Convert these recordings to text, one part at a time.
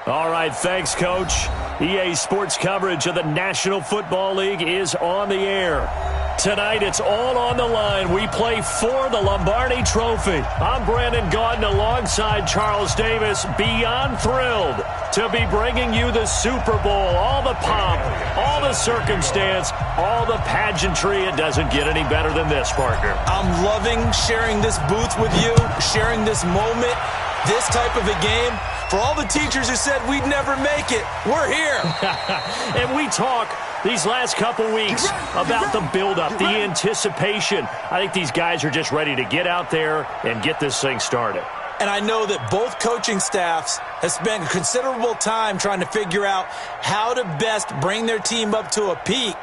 All right, thanks, Coach. EA Sports coverage of the National Football League is on the air. Tonight, it's all on the line. We play for the Lombardi Trophy. I'm Brandon Gaudin alongside Charles Davis. Beyond thrilled to be bringing you the Super Bowl. All the pomp, all the circumstance, all the pageantry. It doesn't get any better than this, partner. I'm loving sharing this booth with you, sharing this moment, this type of a game. For all the teachers who said we'd never make it, we're here. And we talk these last couple weeks about the buildup, the anticipation. I think these guys are just ready to get out there and get this thing started. And I know that both coaching staffs have spent considerable time trying to figure out how to best bring their team up to a peak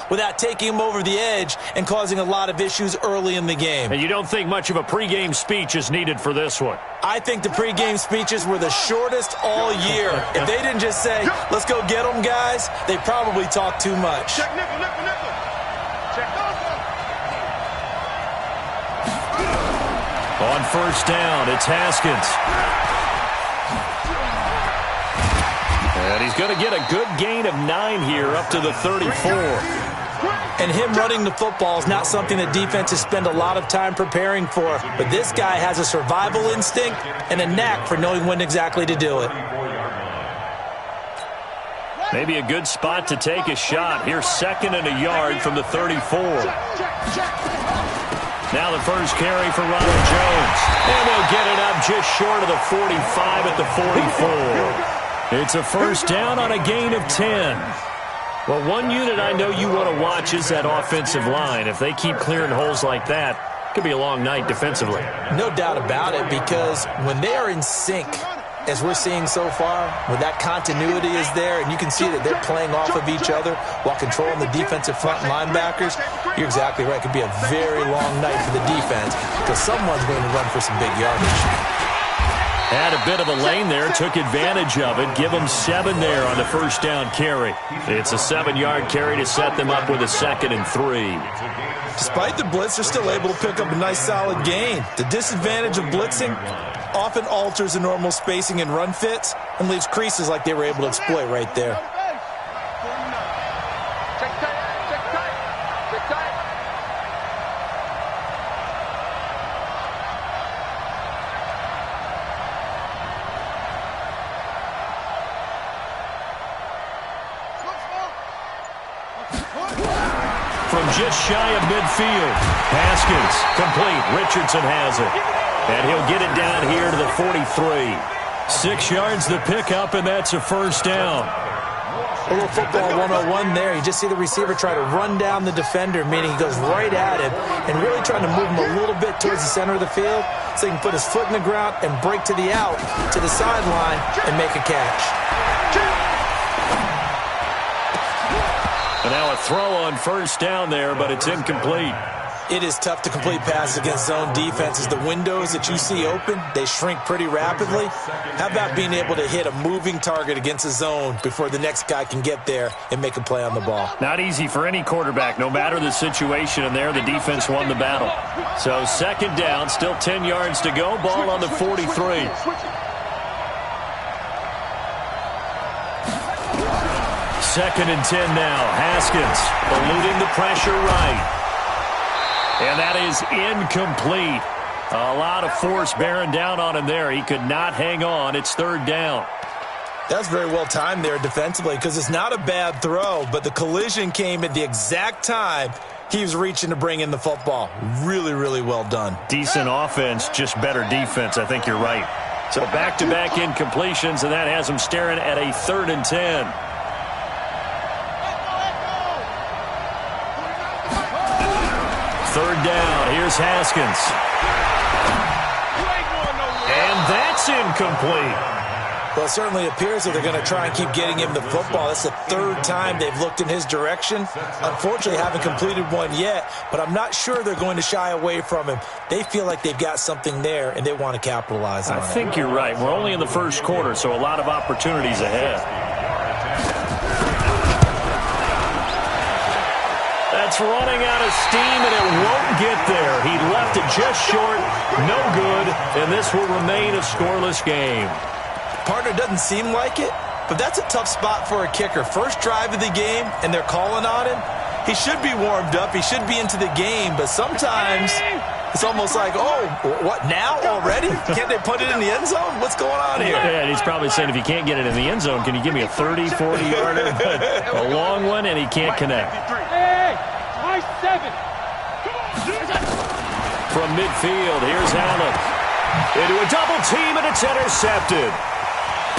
without taking them over the edge and causing a lot of issues early in the game. And you don't think much of a pregame speech is needed for this one? I think the pregame speeches were the shortest all year. If they didn't just say, let's go get them, guys, they probably talked too much. Check nickel, nickel, nickel. Check On first down, it's Haskins. And he's going to get a good gain of 9 here up to the 34. And him running the football is not something that defenses spend a lot of time preparing for. But this guy has a survival instinct and a knack for knowing when exactly to do it. Maybe a good spot to take a shot. Here's 2nd and a yard from the 34. Now the first carry for Ronald Jones. And they'll get it up just short of the 45 at the 44. It's a first down on a gain of 10. Well, one unit I know you want to watch is that offensive line. If they keep clearing holes like that, it could be a long night defensively. No doubt about it, because when they are in sync, as we're seeing so far, when that continuity is there and you can see that they're playing off of each other while controlling the defensive front linebackers, you're exactly right. It could be a very long night for the defense because someone's going to run for some big yardage. Had a bit of a lane there, took advantage of it. Give them 7 there on the first down carry. It's a 7-yard carry to set them up with a 2nd and 3. Despite the blitz, they're still able to pick up a nice solid gain. The disadvantage of blitzing often alters the normal spacing and run fits and leaves creases like they were able to exploit right there. Check tight, check tight, check tight. From just shy of midfield, Haskins complete. Richardson has it. And he'll get it down here to the 43. 6 yards the pickup, and that's a first down. A little football 101 there. You just see the receiver try to run down the defender, meaning he goes right at him and really trying to move him a little bit towards the center of the field so he can put his foot in the ground and break to the out, to the sideline, and make a catch. And now a throw on first down there, but it's incomplete. It is tough to complete passes against zone defenses. The windows that you see open, they shrink pretty rapidly. How about being able to hit a moving target against a zone before the next guy can get there and make a play on the ball? Not easy for any quarterback, no matter the situation, and there the defense won the battle. So 2nd down, still 10 yards to go, ball on the 43. 2nd and 10 now. Haskins eluding the pressure right. And that is incomplete. A lot of force bearing down on him there. He could not hang on. It's 3rd down. That's very well timed there defensively because it's not a bad throw, but the collision came at the exact time he was reaching to bring in the football. Really, really well done. Decent offense, just better defense. I think you're right. So back-to-back incompletions, and that has him staring at a 3rd and 10. Third down. Here's Haskins. And that's incomplete. Well, it certainly appears that they're going to try and keep getting him the football. That's the 3rd time they've looked in his direction. Unfortunately, haven't completed one yet, but I'm not sure they're going to shy away from him. They feel like they've got something there, and they want to capitalize on it. I think you're right. We're only in the first quarter, so a lot of opportunities ahead. That's running out of steam, and it won't get there. He left it just short, no good, and this will remain a scoreless game. Partner doesn't seem like it, but that's a tough spot for a kicker. First drive of the game, and they're calling on him. He should be warmed up. He should be into the game, but sometimes it's almost like, oh, what, now already? Can't they put it in the end zone? What's going on here? Yeah, and he's probably saying, if you can't get it in the end zone, can you give me a 30, 40-yarder? A long one, and he can't connect. Hey, my 7. From midfield, here's Allen. Into a double team, and it's intercepted.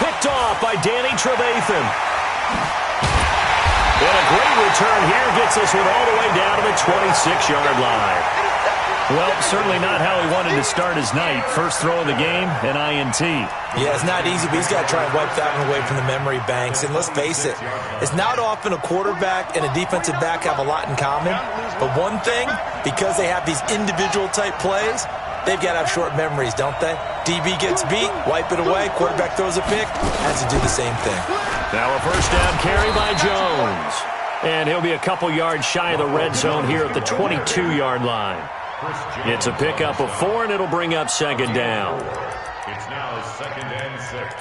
Picked off by Danny Trevathan. And a great return here gets this one all the way down to the 26-yard line. Well, certainly not how he wanted to start his night. First throw of the game, an INT. Yeah, it's not easy, but he's got to try and wipe that one away from the memory banks. And let's face it, it's not often a quarterback and a defensive back have a lot in common. But one thing, because they have these individual type plays, they've got to have short memories, don't they? DB gets beat, wipe it away, quarterback throws a pick, has to do the same thing. Now a first down carry by Jones. And he'll be a couple yards shy of the red zone here at the 22-yard line. It's a pickup of 4, and it'll bring up second down. It's now 2nd and 6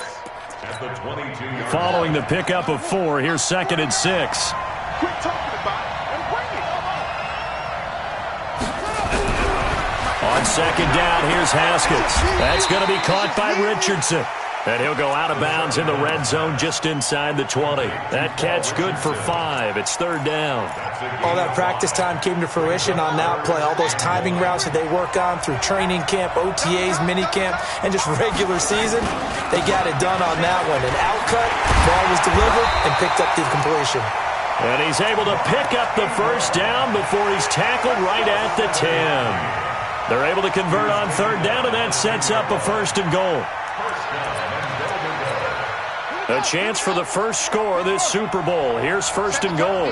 at the 22-yard. Following the pickup of 4, here's 2nd and 6. Quit talking about it and bring it. On second down, here's Haskins. That's going to be caught by Richardson. And he'll go out of bounds in the red zone just inside the 20. That catch good for 5. It's third down. All that practice time came to fruition on that play. All those timing routes that they work on through training camp, OTAs, minicamp, and just regular season, they got it done on that one. An outcut, ball was delivered, and picked up the completion. And he's able to pick up the first down before he's tackled right at the 10. They're able to convert on third down, and that sets up a first and goal. A chance for the first score of this Super Bowl. Here's first and goal.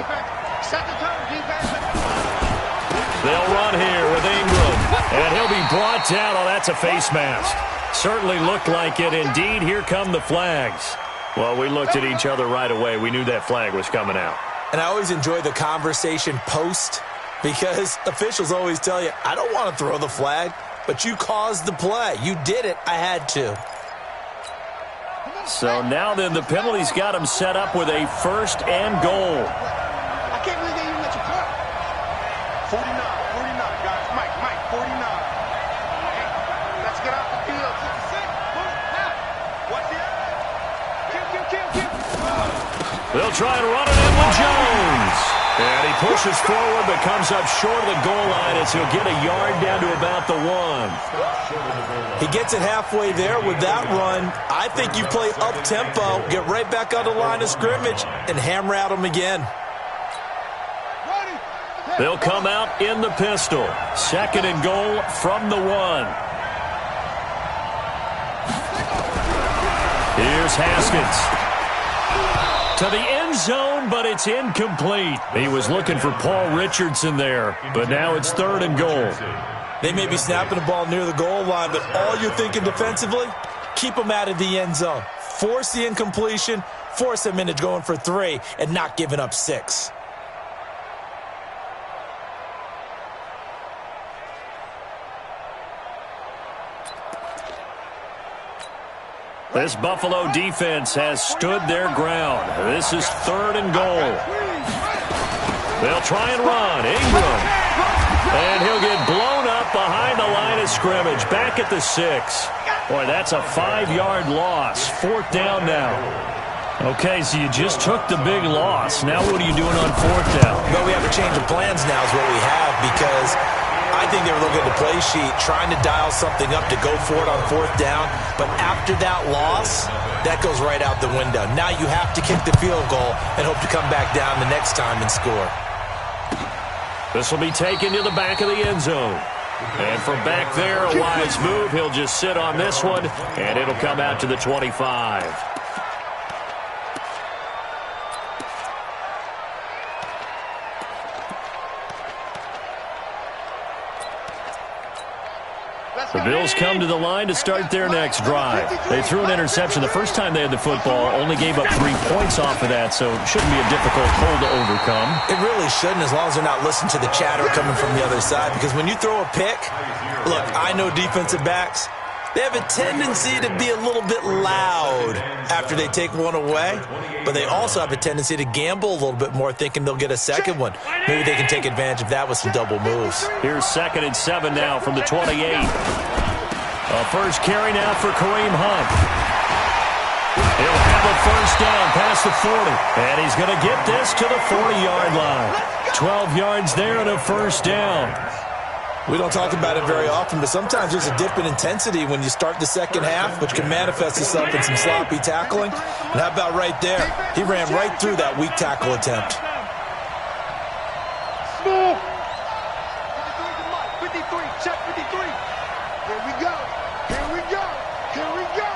They'll run here with Ingram. And he'll be brought down. Oh, that's a face mask. Certainly looked like it. Indeed, here come the flags. Well, we looked at each other right away. We knew that flag was coming out. And I always enjoy the conversation post, because officials always tell you, I don't want to throw the flag, but you caused the play. You did it. I had to. So now then, the penalty's got him set up with a first and goal. I can't believe they even let you play. 49, guys. Mike, 49. Hey, let's get off the field. Watch it. Kill. They'll try and run it in with Jones. And he pushes forward but comes up short of the goal line as he'll get a yard down to about the 1. He gets it halfway there with that run. I think you play up-tempo, get right back on the line of scrimmage, and hammer at him again. They'll come out in the pistol. Second and goal from the 1. Here's Haskins. To the end zone, but it's incomplete. He was looking for Paul Richardson there, but now it's third and goal. They may be snapping the ball near the goal line, but all you're thinking defensively, keep them out of the end zone. Force the incompletion, force them into going for 3, and not giving up 6. This Buffalo defense has stood their ground. This is third and goal. They'll try and run. Ingram. And he'll get blown up behind the line of scrimmage. Back at the 6. Boy, that's a 5-yard loss. Fourth down now. Okay, so you just took the big loss. Now what are you doing on fourth down? Well, we have a change of plans now is what we have, because I think they were looking at the play sheet, trying to dial something up to go for it on fourth down. But after that loss, that goes right out the window. Now you have to kick the field goal and hope to come back down the next time and score. This will be taken to the back of the end zone. And from back there, a wise move. He'll just sit on this one, and it'll come out to the 25. The Bills come to the line to start their next drive. They threw an interception the first time they had the football, only gave up 3 points off of that, so it shouldn't be a difficult hole to overcome. It really shouldn't, as long as they're not listening to the chatter coming from the other side, because when you throw a pick, look, I know defensive backs, They have a tendency to be a little bit loud after they take one away, but they also have a tendency to gamble a little bit more, thinking they'll get a second one. Maybe they can take advantage of that with some double moves. Here's 2nd and 7 now from the 28. A first carry now for Kareem Hunt. He'll have a first down past the 40, and he's going to get this to the 40-yard line. 12 yards there and a first down. We don't talk about it very often, but sometimes there's a dip in intensity when you start the second half, which can manifest itself in some sloppy tackling. And how about right there? He ran right through that weak tackle attempt. Smooth. 53, check 53. Here we go. Here we go. Here we go.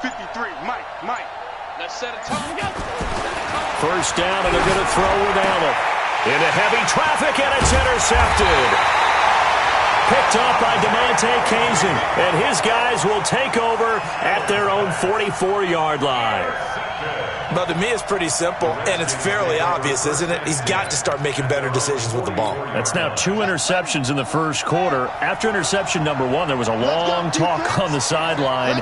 53, Mike. Let's set a tone. First down, and they're going to throw with Allen. Into heavy traffic, and it's intercepted. Picked up by DeMonte Kazin, and his guys will take over at their own 44-yard line. Well, to me, it's pretty simple, and it's fairly obvious, isn't it? He's got to start making better decisions with the ball. That's now 2 interceptions in the first quarter. After interception number 1, there was a long talk on the sideline,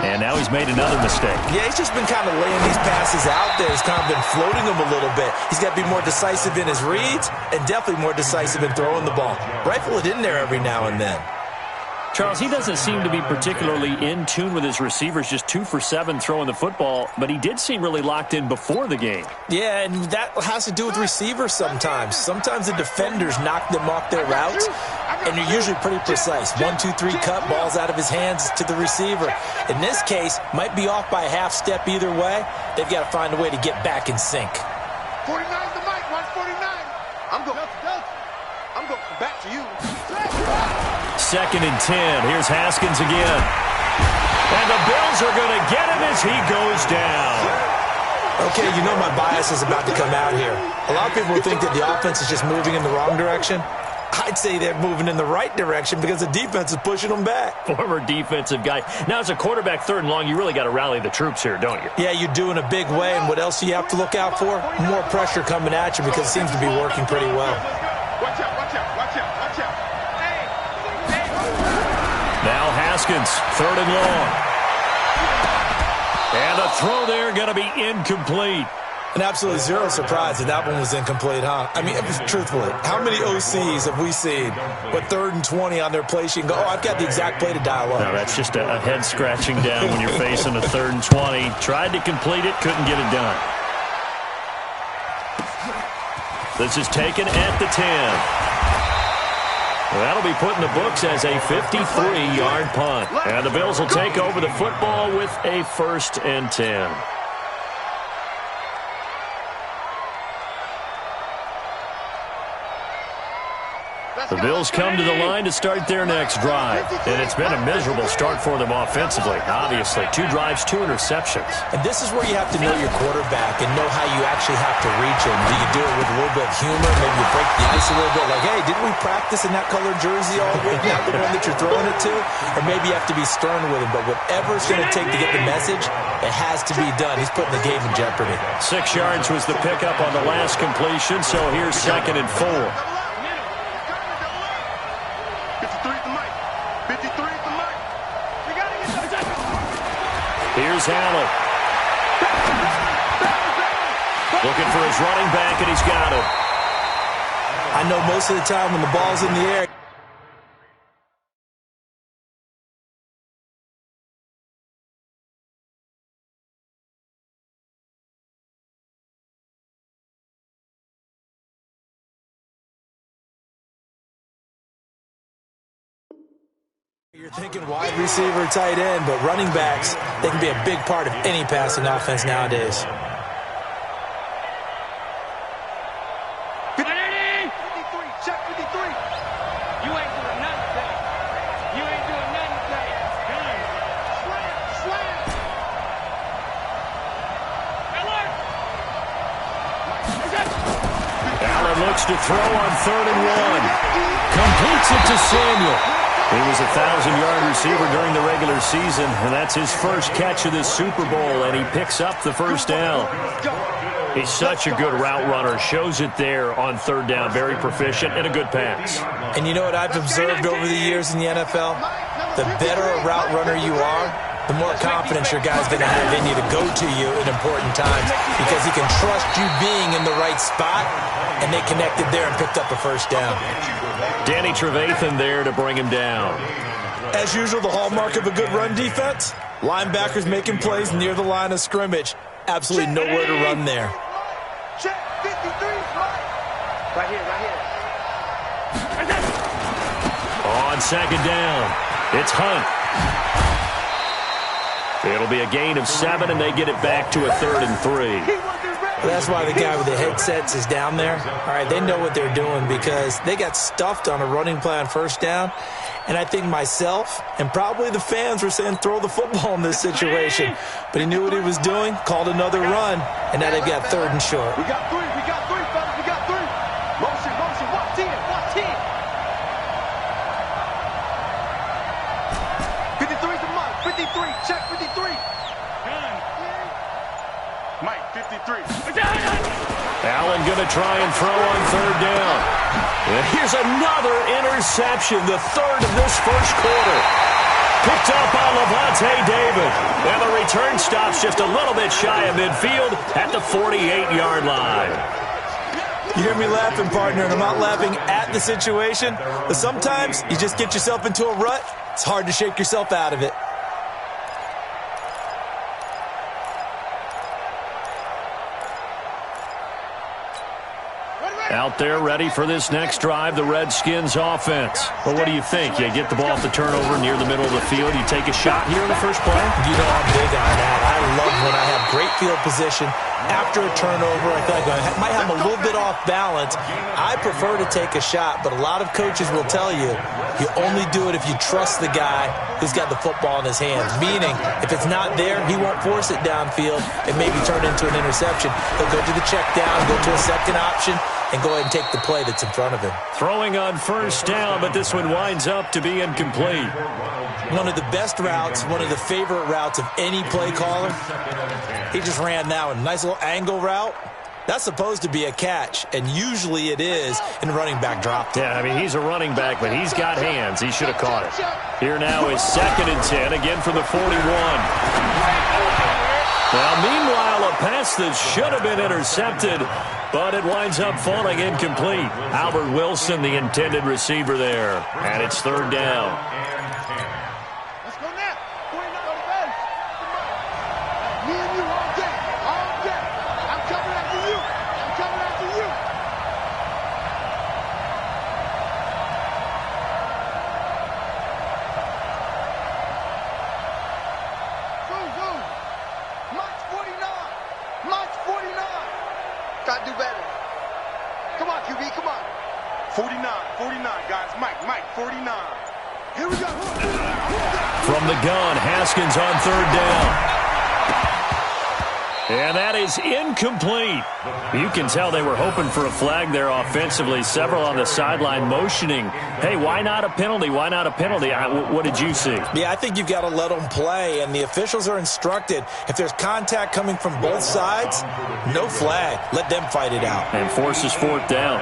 and now he's made another mistake. Yeah, he's just been kind of laying these passes out there. He's kind of been floating them a little bit. He's got to be more decisive in his reads and definitely more decisive in throwing the ball. Rifle it in there every now and then. Charles, he doesn't seem to be particularly in tune with his receivers, just 2 for 7 throwing the football, but he did seem really locked in before the game. Yeah, and that has to do with receivers sometimes. Sometimes the defenders knock them off their routes, and you're usually pretty precise. 1, 2, 3 cut, balls out of his hands to the receiver. In this case, might be off by a half step either way. They've got to find a way to get back in sync. 49 to Mike, 149. I'm going back to you. 2nd and 10. Here's Haskins again. And the Bills are going to get him as he goes down. Okay, you know my bias is about to come out here. A lot of people would think that the offense is just moving in the wrong direction. I'd say they're moving in the right direction because the defense is pushing them back. Former defensive guy. Now, as a quarterback, 3rd and long, you really got to rally the troops here, don't you? Yeah, you do in a big way. And what else do you have to look out for? More pressure coming at you because it seems to be working pretty well. Watch out. Now Haskins, 3rd and long. And the throw there going to be incomplete. And absolutely zero surprise that one was incomplete, huh? I mean, truthfully, how many OCs have we seen with 3rd and 20 on their play sheet and go, oh, I've got the exact play to dial up? No, that's just a head scratching down when you're facing a 3rd and 20. Tried to complete it, couldn't get it done. This is taken at the 10. Well, that'll be put in the books as a 53-yard punt. And the Bills will take over the football with a 1st and 10. The Bills come to the line to start their next drive. And it's been a miserable start for them offensively, obviously. 2 drives, 2 interceptions. And this is where you have to know your quarterback and know how you actually have to reach him. Do you do it with a little bit of humor? Maybe you break the ice a little bit. Like, hey, didn't we practice in that colored jersey all week? Not the one that you're throwing it to? Or maybe you have to be stern with him. But whatever it's going to take to get the message, it has to be done. He's putting the game in jeopardy. 6 yards was the pickup on the last completion, so here's 2nd and 4. 53 to Mike. 53 to Mike. We got to get to the second. Here's Allen. Looking for his running back, and he's got him. I know most of the time when the ball's in the air, you're thinking wide receiver, tight end, but running backs, they can be a big part of any passing offense nowadays. 53, check 53. You ain't doing nothing today. You ain't doing nothing today. Slam. Allen looks to throw on 3rd and 1. Completes it to Samuel. He was a 1,000-yard receiver during the regular season, and that's his first catch of the Super Bowl, and he picks up the first down. He's such a good route runner. Shows it there on third down. Very proficient and a good pass. And you know what I've observed over the years in the NFL? The better a route runner you are, the more confidence your guy's going to have in you to go to you in important times because he can trust you being in the right spot, and they connected there and picked up a first down. Danny Trevathan there to bring him down. As usual, the hallmark of a good run defense, linebackers making plays near the line of scrimmage. Absolutely nowhere to run there. Check 53, Right here, right here. On second down, it's Hunt. It'll be a gain of 7, and they get it back to a 3rd and 3. That's why the guy with the headsets is down there. All right, they know what they're doing because they got stuffed on a running play on first down. And I think myself and probably the fans were saying throw the football in this situation. But he knew what he was doing, called another run, and now they've got 3rd and short. We got 3, fellas, we got 3. Motion, watch 10, watch 10. 53's the Mike, 53, check 53. Mike, 53. Allen going to try and throw on third down. And here's another interception, the 3rd of this first quarter. Picked up by Levante David. And the return stops just a little bit shy of midfield at the 48-yard line. You hear me laughing, partner, and I'm not laughing at the situation. But sometimes you just get yourself into a rut. It's hard to shake yourself out of it. Out there ready for this next drive, the Redskins offense. Well, what do you think? You get the ball at the turnover near the middle of the field. You take a shot here in the first play? You know I'm big on that. I love when I have great field position. After a turnover, I think I might have a little bit off balance. I prefer to take a shot, but a lot of coaches will tell you, you only do it if you trust the guy who's got the football in his hands. Meaning, if it's not there, he won't force it downfield and maybe turn into an interception. He'll go to the check down, go to a second option, and go ahead and take the play that's in front of him. Throwing on first down, but this one winds up to be incomplete. One of the best routes, one of the favorite routes of any play caller. He just ran that one. Nice little angle route. That's supposed to be a catch, and usually it is, and the running back dropped it. Yeah, I mean, he's a running back, but he's got hands. He should have caught it. Here now is 2nd and 10, again from the 41. Now, meanwhile, a pass that should have been intercepted, but it winds up falling incomplete. Albert Wilson, the intended receiver there, and it's 3rd down. Let's go now. 49 on the base. Me and you all day. All day. I'm coming after you. I'm coming after you. Zoom. Mike's 49. Mike's 49. Gotta do better. Come on, QB, come on. 49, guys. Mike, 49. Here we go. From the gun, Haskins on 3rd down. And that is incomplete. You can tell they were hoping for a flag there offensively. Several on the sideline motioning, hey, why not a penalty? Why not a penalty? What did you see? Yeah, I think you've got to let them play, and the officials are instructed. If there's contact coming from both sides, no flag. Let them fight it out. And forces 4th down.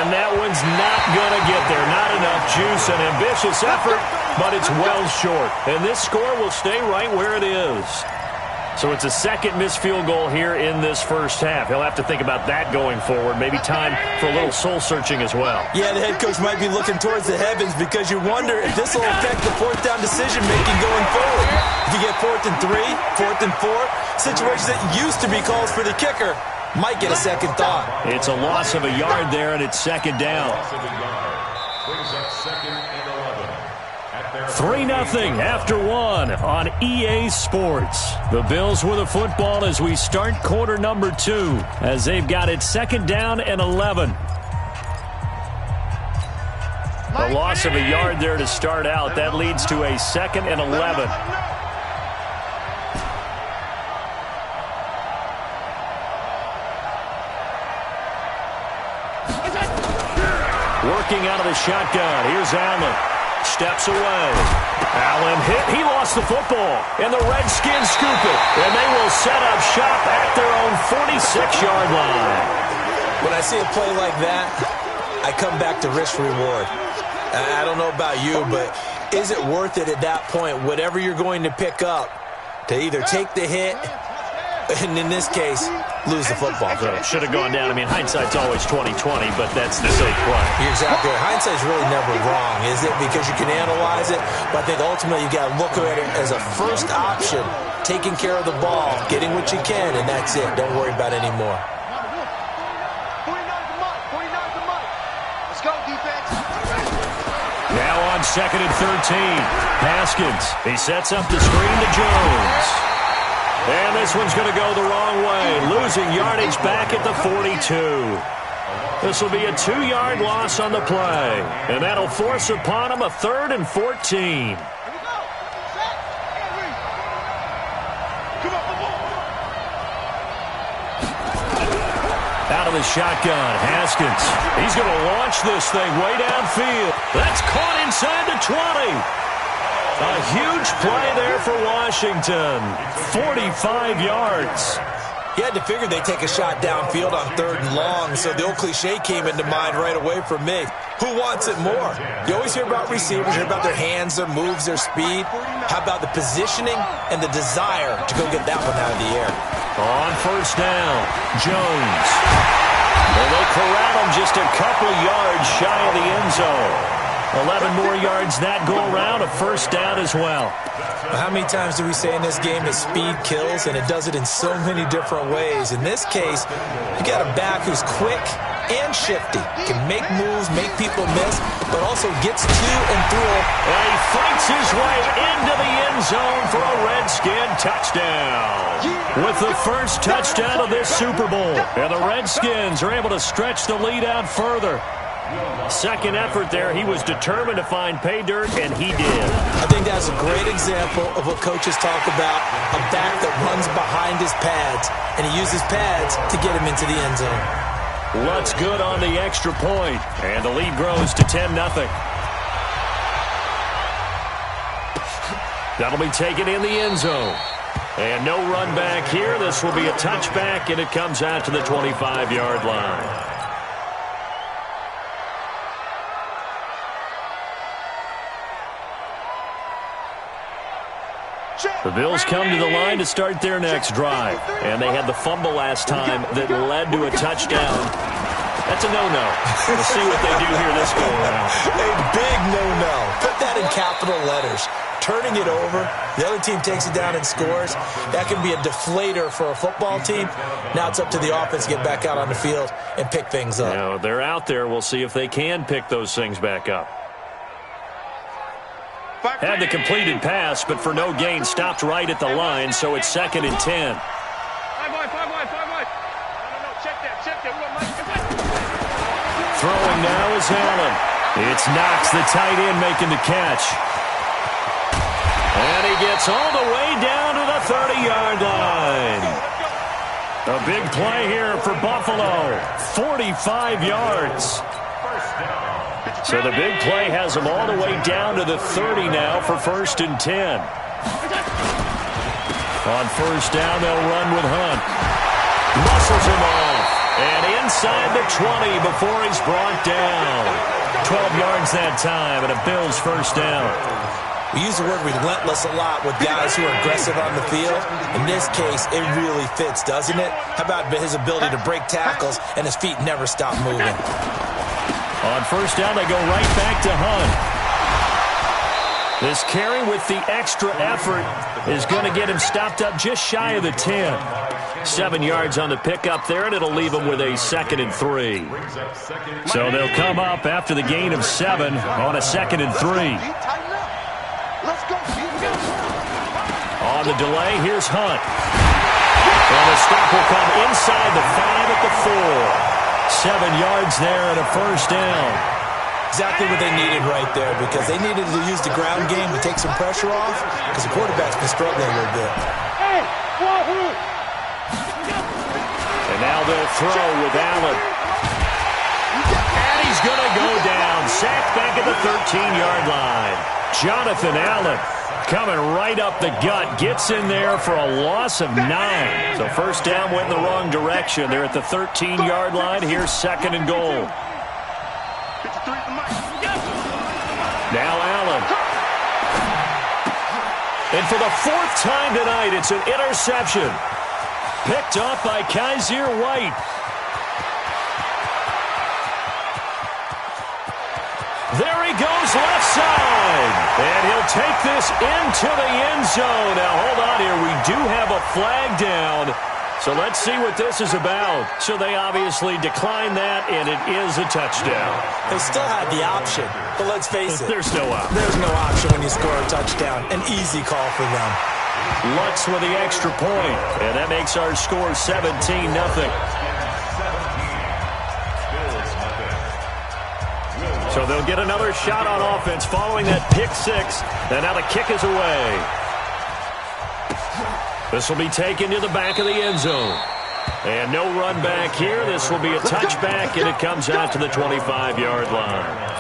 And that one's not going to get there. Not enough juice. An ambitious effort, but it's well short. And this score will stay right where it is. So it's a 2nd missed field goal here in this first half. He'll have to think about that going forward. Maybe time for a little soul-searching as well. Yeah, the head coach might be looking towards the heavens because you wonder if this will affect the 4th down decision-making going forward. If you get 4th and 3, 4th and 4, situations that used to be calls for the kicker might get a second thought. It's a loss of a yard there, and it's 2nd down. 3-0 after 1 on EA Sports. The Bills with the football as we start quarter number 2, as they've got it 2nd down and 11. A loss of a yard there to start out. That leads to a 2nd and 11. Working out of the shotgun. Here's Allen. steps away. Allen hit. He lost the football. And the Redskins scoop it. And they will set up shop at their own 46-yard line. When I see a play like that, I come back to risk-reward. I don't know about you, but is it worth it at that point, whatever you're going to pick up, to either take the hit, and in this case, lose the football? So should have gone down. I mean, hindsight's always 20/20, but that's the safe play. You're exactly right. Hindsight's really never wrong, is it? Because you can analyze it, but I think ultimately you got to look at it as a first option, taking care of the ball, getting what you can, and that's it. Don't worry about any more. 49's the month. 49's the month. Let's go, defense. Now on 2nd and 13. Haskins. He sets up the screen to Jones. And this one's going to go the wrong way. Losing yardage back at the 42. This will be a 2-yard loss on the play. And that'll force upon him a 3rd and 14. Out of the shotgun, Haskins. He's going to launch this thing way downfield. That's caught inside the 20. A huge play there for Washington. 45 yards. You had to figure they'd take a shot downfield on 3rd and long, so the old cliche came into mind right away for me. Who wants it more? You always hear about receivers, hear about their hands, their moves, their speed. How about the positioning and the desire to go get that one out of the air? On 1st down, Jones. And they corral him just a couple yards shy of the end zone. 11 more yards that go around, a 1st down as well. How many times do we say in this game that speed kills, and it does it in so many different ways? In this case, you got a back who's quick and shifty, can make moves, make people miss, but also gets to and through. And he fights his way into the end zone for a Redskin touchdown. With the first touchdown of this Super Bowl, and the Redskins are able to stretch the lead out further. Second effort there, he was determined to find pay dirt, and he did. I think that's a great example of what coaches talk about, a back that runs behind his pads, and he uses pads to get him into the end zone. Lutz good on the extra point, and the lead grows to 10-0. That'll be taken in the end zone. And no run back here. This will be a touchback, and it comes out to the 25-yard line. The Bills come to the line to start their next drive. And they had the fumble last time that led to a touchdown. That's a no-no. We'll see what they do here this go-around. A big no-no. Put that in capital letters. Turning it over, the other team takes it down and scores. That can be a deflator for a football team. Now it's up to the offense to get back out on the field and pick things up. Now, they're out there. We'll see if they can pick those things back up. Had the completed pass, but for no gain, stopped right at the line, so it's 2nd and 10. Five wide. No, check that. Throwing now is Allen. It's Knox, the tight end, making the catch. And he gets all the way down to the 30-yard line. A big play here for Buffalo. 45 yards. So the big play has them all the way down to the 30 now for 1st and 10. On 1st down, they'll run with Hunt. Muscles him off. And inside the 20 before he's brought down. 12 yards that time, and a Bills 1st down. We use the word relentless a lot with guys who are aggressive on the field. In this case, it really fits, doesn't it? How about his ability to break tackles and his feet never stop moving? On 1st down, they go right back to Hunt. This carry with the extra effort is going to get him stopped up just shy of the 10. 7 yards on the pickup there, and it'll leave him with a 2nd and 3. So they'll come up after the gain of 7 on a 2nd and 3. On the delay, here's Hunt. And the stop will come inside the 5 at the 4. 7 yards there and a 1st down. Exactly what they needed right there, because they needed to use the ground game to take some pressure off, because the quarterback's been struggling a little bit. And now they'll throw with Allen. And he's going to go down. sacked back at the 13-yard line. Jonathan Allen coming right up the gut. Gets in there for a loss of 9. So first down went in the wrong direction. They're at the 13-yard line. Here's second and goal. Now Allen. And for the 4th time tonight, it's an interception. Picked off by Kaiser White. There he goes, left side. And he'll take this into the end zone. Now, hold on here. We do have a flag down. So let's see what this is about. So they obviously declined that, and it is a touchdown. They still had the option, but let's face it. There's no option. There's no option when you score a touchdown. An easy call for them. Lutz with the extra point, and that makes our score 17-0. So they'll get another shot on offense following that pick 6, and now the kick is away. This will be taken to the back of the end zone. And no run back here. This will be a touchback, and it comes out to the 25-yard line.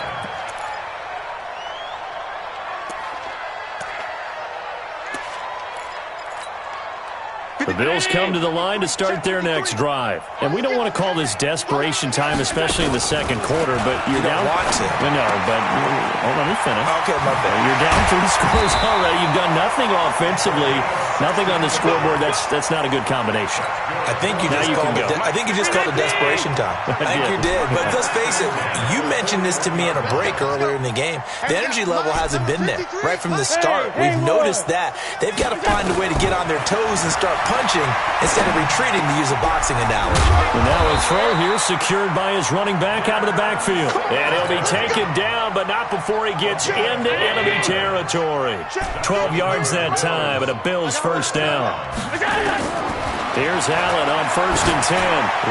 The Bills come to the line to start their next drive. And we don't want to call this desperation time, especially in the second quarter, but you're down. You don't want to. No, but let me finish. Okay, my bad. You're down 3 scores already. You've done nothing offensively, nothing on the scoreboard. That's not a good combination. I think you just called it desperation time. I think you did. But let's face it, you mentioned this to me in a break earlier in the game. The energy level hasn't been there right from the start. We've noticed that. They've got to find a way to get on their toes and start punching instead of retreating, to use a boxing analogy. And now a throw here secured by his running back out of the backfield. And he'll be taken down, but not before he gets into enemy territory. 12 yards that time, and a Bills first down. Here's Allen on 1st and 10.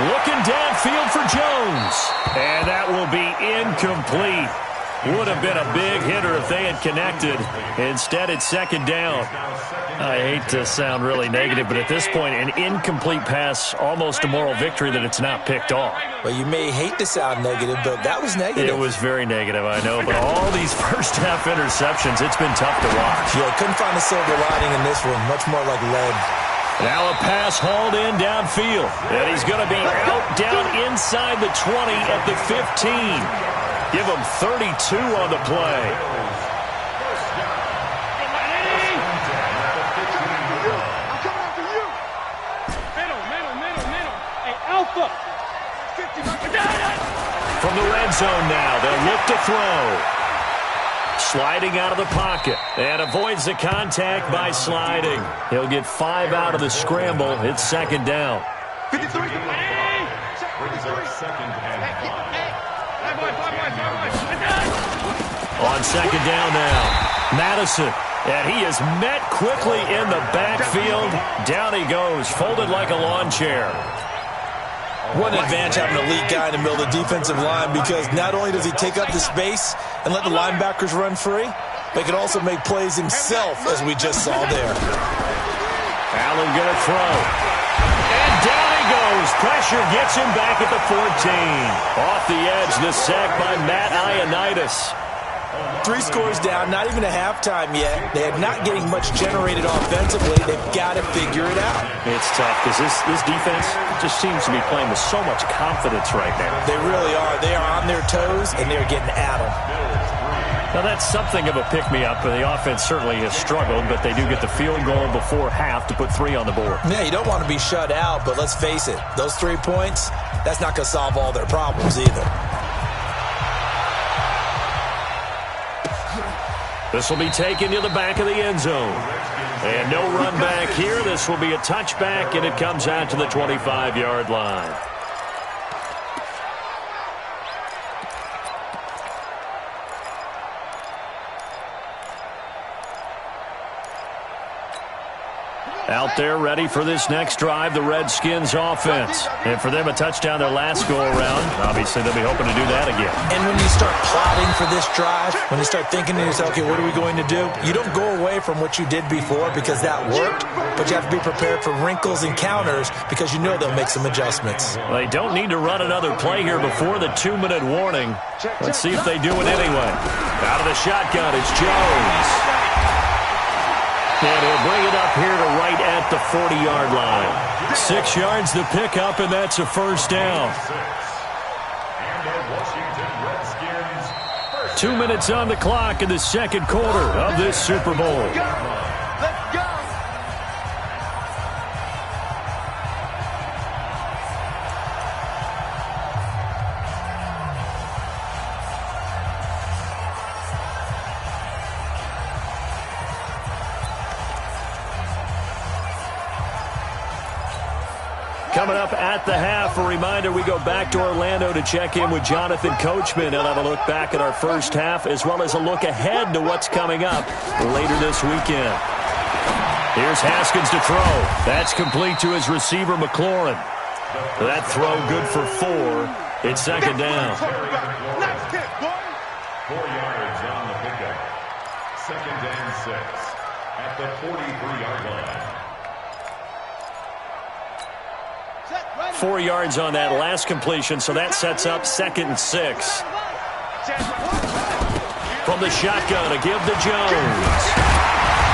Looking downfield for Jones. And that will be incomplete. Would have been a big hitter if they had connected. Instead, it's second down. I hate to sound really negative, but at this point, an incomplete pass, almost a moral victory that it's not picked off. Well, you may hate to sound negative, but that was negative. It was very negative, I know. But all these first-half interceptions, it's been tough to watch. Yeah, couldn't find a silver lining in this one. Much more like lead. Now a pass hauled in downfield. And he's going to be out down inside the 20 at the 15. Give him 32 on the play. From the red zone now, they'll look to throw. Sliding out of the pocket and avoids the contact by sliding. He'll get 5 out of the scramble. It's second down. 53. On second down now, Madison. And he is met quickly in the backfield. Down he goes, folded like a lawn chair. What an advantage having an elite guy in the middle of the defensive line, because not only does he take up the space and let the linebackers run free, but he can also make plays himself, as we just saw there. Allen going to throw. And down he goes. Pressure gets him back at the 14. Off the edge, the sack by Matt Ioannidis. 3 scores down, not even a halftime yet. They're not getting much generated offensively. They've got to figure it out. It's tough because this defense just seems to be playing with so much confidence right now. They really are. They are on their toes, and they're getting at them. Now, that's something of a pick-me-up. The offense certainly has struggled, but they do get the field goal before half to put 3 on the board. Yeah, you don't want to be shut out, but let's face it. Those 3 points, that's not going to solve all their problems either. This will be taken to the back of the end zone. And no run back here. This will be a touchback, and it comes out to the 25-yard line. Out there ready for this next drive, the Redskins offense. And for them, a touchdown their last go-around. Obviously, they'll be hoping to do that again. And when you start plotting for this drive, when you start thinking to yourself, okay, what are we going to do? You don't go away from what you did before because that worked, but you have to be prepared for wrinkles and counters because you know they'll make some adjustments. Well, they don't need to run another play here before the 2-minute warning. Let's see if they do it anyway. Out of the shotgun, it's Jones. And he'll bring it up here to right at the 40-yard line. 6 yards the pickup, and that's a first down. 2 minutes on the clock in the second quarter of this Super Bowl. Let's go. Coming up at the half, a reminder, we go back to Orlando to check in with Jonathan Coachman. He'll have a look back at our first half as well as a look ahead to what's coming up later this weekend. Here's Haskins to throw. That's complete to his receiver, McLaurin. That throw good for 4. It's second down. 4 yards on the pickup. Second and 6 at the 43-yard line. 4 yards on that last completion, so that sets up second and 6. From the shotgun, a give to Jones.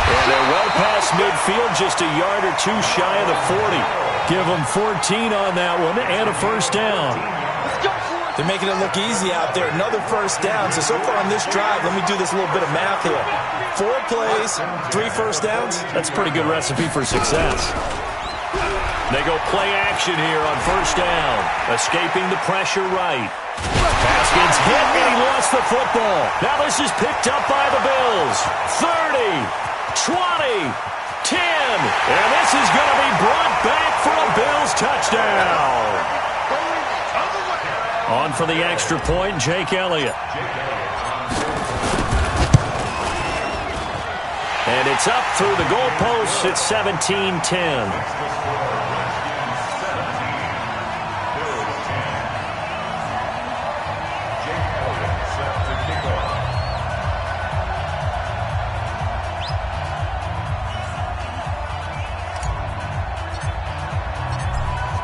And they're well past midfield, just a yard or two shy of the 40. Give them 14 on that one and a first down. They're making it look easy out there. Another first down. So far on this drive, let me do this little bit of math here. 4 plays, 3 first downs. That's a pretty good recipe for success. They go play action here on first down. Escaping the pressure right. Haskins hit, and he lost the football. Now this is picked up by the Bills. 30, 20, 10. And this is going to be brought back for a Bills touchdown. On for the extra point, Jake Elliott. And it's up through the goalposts. It's 17-10.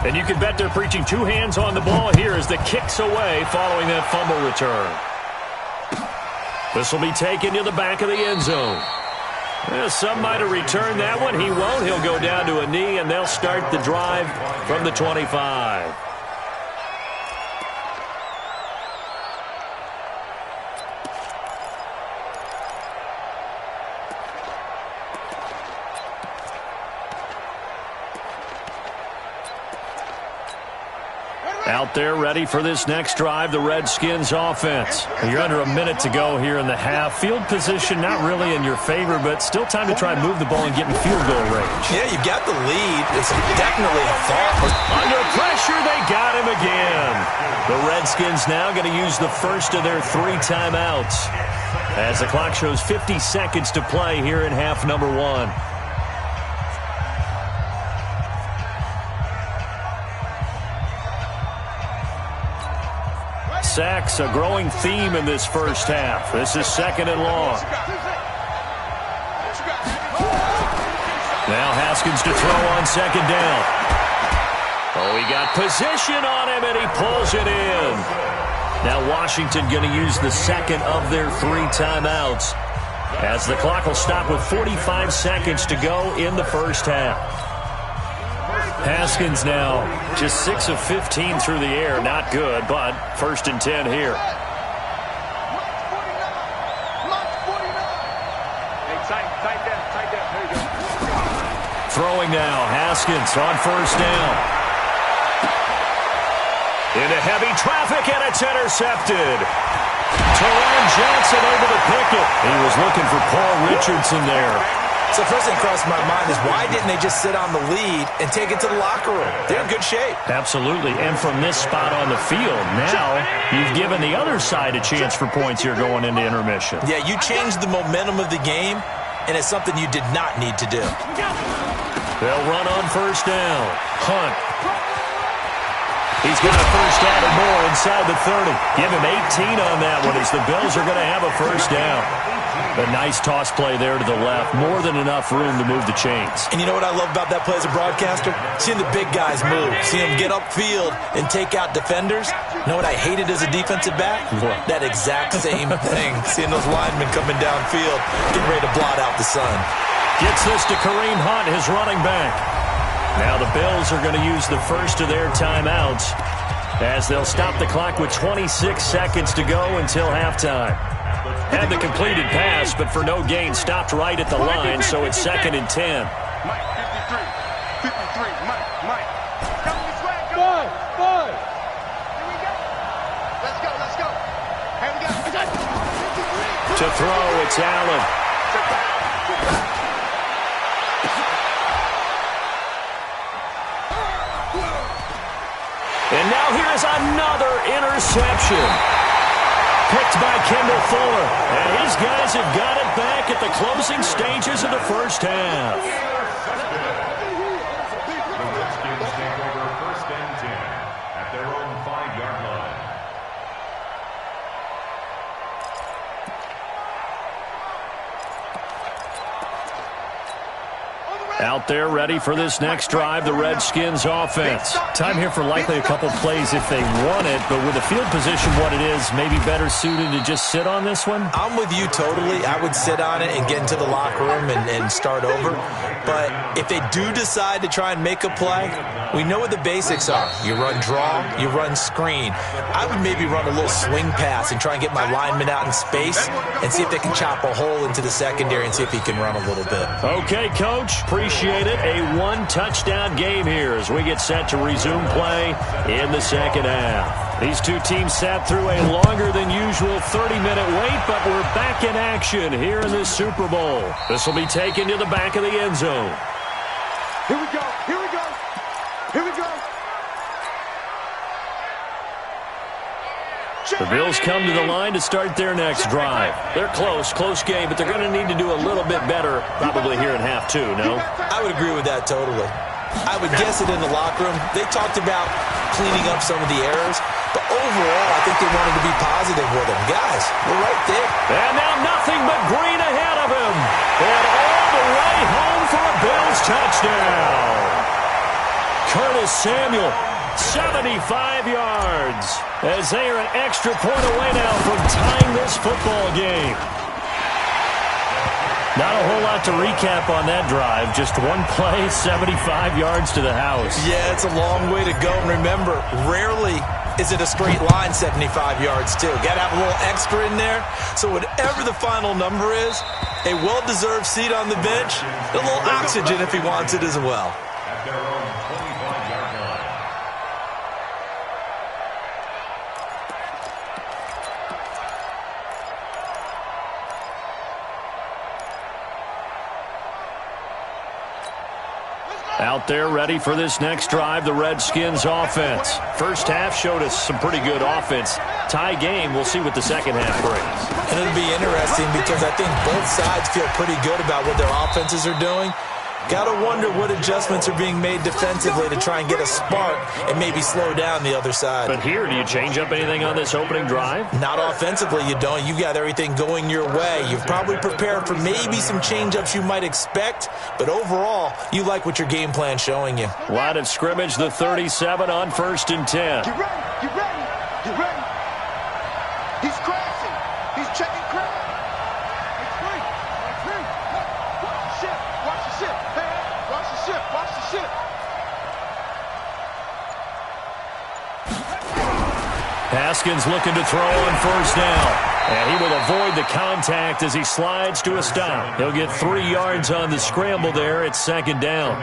And you can bet they're preaching 2 hands on the ball here as the kick's away following that fumble return. This will be taken to the back of the end zone. Well, some might have returned that one. He won't. He'll go down to a knee, and they'll start the drive from the 25. Out there ready for this next drive, the Redskins offense. You're under a minute to go here in the half. Field position not really in your favor, but still time to try and move the ball and get in field goal range. Yeah, you've got the lead. It's definitely a thought. Under pressure, they got him again. The Redskins now going to use the first of their 3 timeouts as the clock shows 50 seconds to play here in half number 1. Sacks, a growing theme in this first half. This is second and long. Now Haskins to throw on second down. Oh, he got position on him, and he pulls it in. Now Washington going to use the second of their 3 timeouts as the clock will stop with 45 seconds to go in the first half. Haskins now just 6 of 15 through the air. Not good, but first and 10 here. Throwing now, Haskins on first down. Into heavy traffic, and it's intercepted. Teron Johnson able to pick it. He was looking for Paul Richardson there. So first thing crossed my mind is why didn't they just sit on the lead and take it to the locker room? They're in good shape. Absolutely. And from this spot on the field, now you've given the other side a chance for points here going into intermission. Yeah, you changed the momentum of the game, and it's something you did not need to do. They'll run on first down. Hunt. He's got a first down and more inside the 30. Give him 18 on that one as the Bills are going to have a first down. A nice toss play there to the left. More than enough room to move the chains. And you know what I love about that play as a broadcaster? Seeing the big guys move. Seeing them get upfield and take out defenders. You know what I hated as a defensive back? What? That exact same thing. Seeing those linemen coming downfield, getting ready to blot out the sun. Gets this to Kareem Hunt, his running back. Now the Bills are going to use the first of their timeouts as they'll stop the clock with 26 seconds to go until halftime. Had the completed pass, but for no gain, stopped right at the line, so it's 2nd and 10. Mike, 53. 53. Mike. Come this way. Go. Boy. Here we go. Let's go. Here we go. 53. To throw, it's Allen. Sit back. And now here is another interception. Picked by Kendall Fuller. And his guys have got it back at the closing stages of the first half. The Redskins take over 1st and 10 at their own 5-yard line. Out there ready for this next drive, the Redskins offense. Time here for likely a couple plays if they want it, but with the field position what it is, maybe better suited to just sit on this one? I'm with you totally. I would sit on it and get into the locker room and start over. But if they do decide to try and make a play, we know what the basics are. You run draw, you run screen. I would maybe run a little swing pass and try and get my lineman out in space and see if they can chop a hole into the secondary and see if he can run a little bit. Okay, Coach. Appreciate it. A one-touchdown game here as we get set to resume play in the second half. These two teams sat through a longer than usual 30-minute wait, but we're back in action here in the Super Bowl. This will be taken to the back of the end zone. Here we go. The Bills come to the line to start their next drive. They're close game, but they're going to need to do a little bit better probably here in half two, no? I would agree with that totally. I would guess it in the locker room. They talked about cleaning up some of the errors, but overall, I think they wanted to be positive with them. Guys, we're right there. And now nothing but green ahead of him. And all the way home for a Bills touchdown. Curtis Samuel, 75 yards, as they are an extra point away now from tying this football game. Not a whole lot to recap on that drive. Just one play, 75 yards to the house. Yeah, it's a long way to go. And remember, rarely is it a straight line 75 yards, too. Got to have a little extra in there. So whatever the final number is, a well-deserved seat on the bench, a little oxygen if he wants it as well. At their own 25-yard line. Out there ready for this next drive, the Redskins offense. First half showed us some pretty good offense. Tie game, we'll see what the second half brings. And it'll be interesting because I think both sides feel pretty good about what their offenses are doing. Got to wonder what adjustments are being made defensively to try and get a spark and maybe slow down the other side. But here, do you change up anything on this opening drive? Not offensively, you don't. You got everything going your way. You've probably prepared for maybe some change-ups you might expect, but overall, you like what your game plan's showing you. Line of scrimmage, the 37 on 1st and 10. Get ready. He's crashing. He's checking crash. It's free. Watch the ship. Hey, watch the ship. Haskins looking to throw on first down. And he will avoid the contact as he slides to a stop. He'll get 3 yards on the scramble there at 2nd down.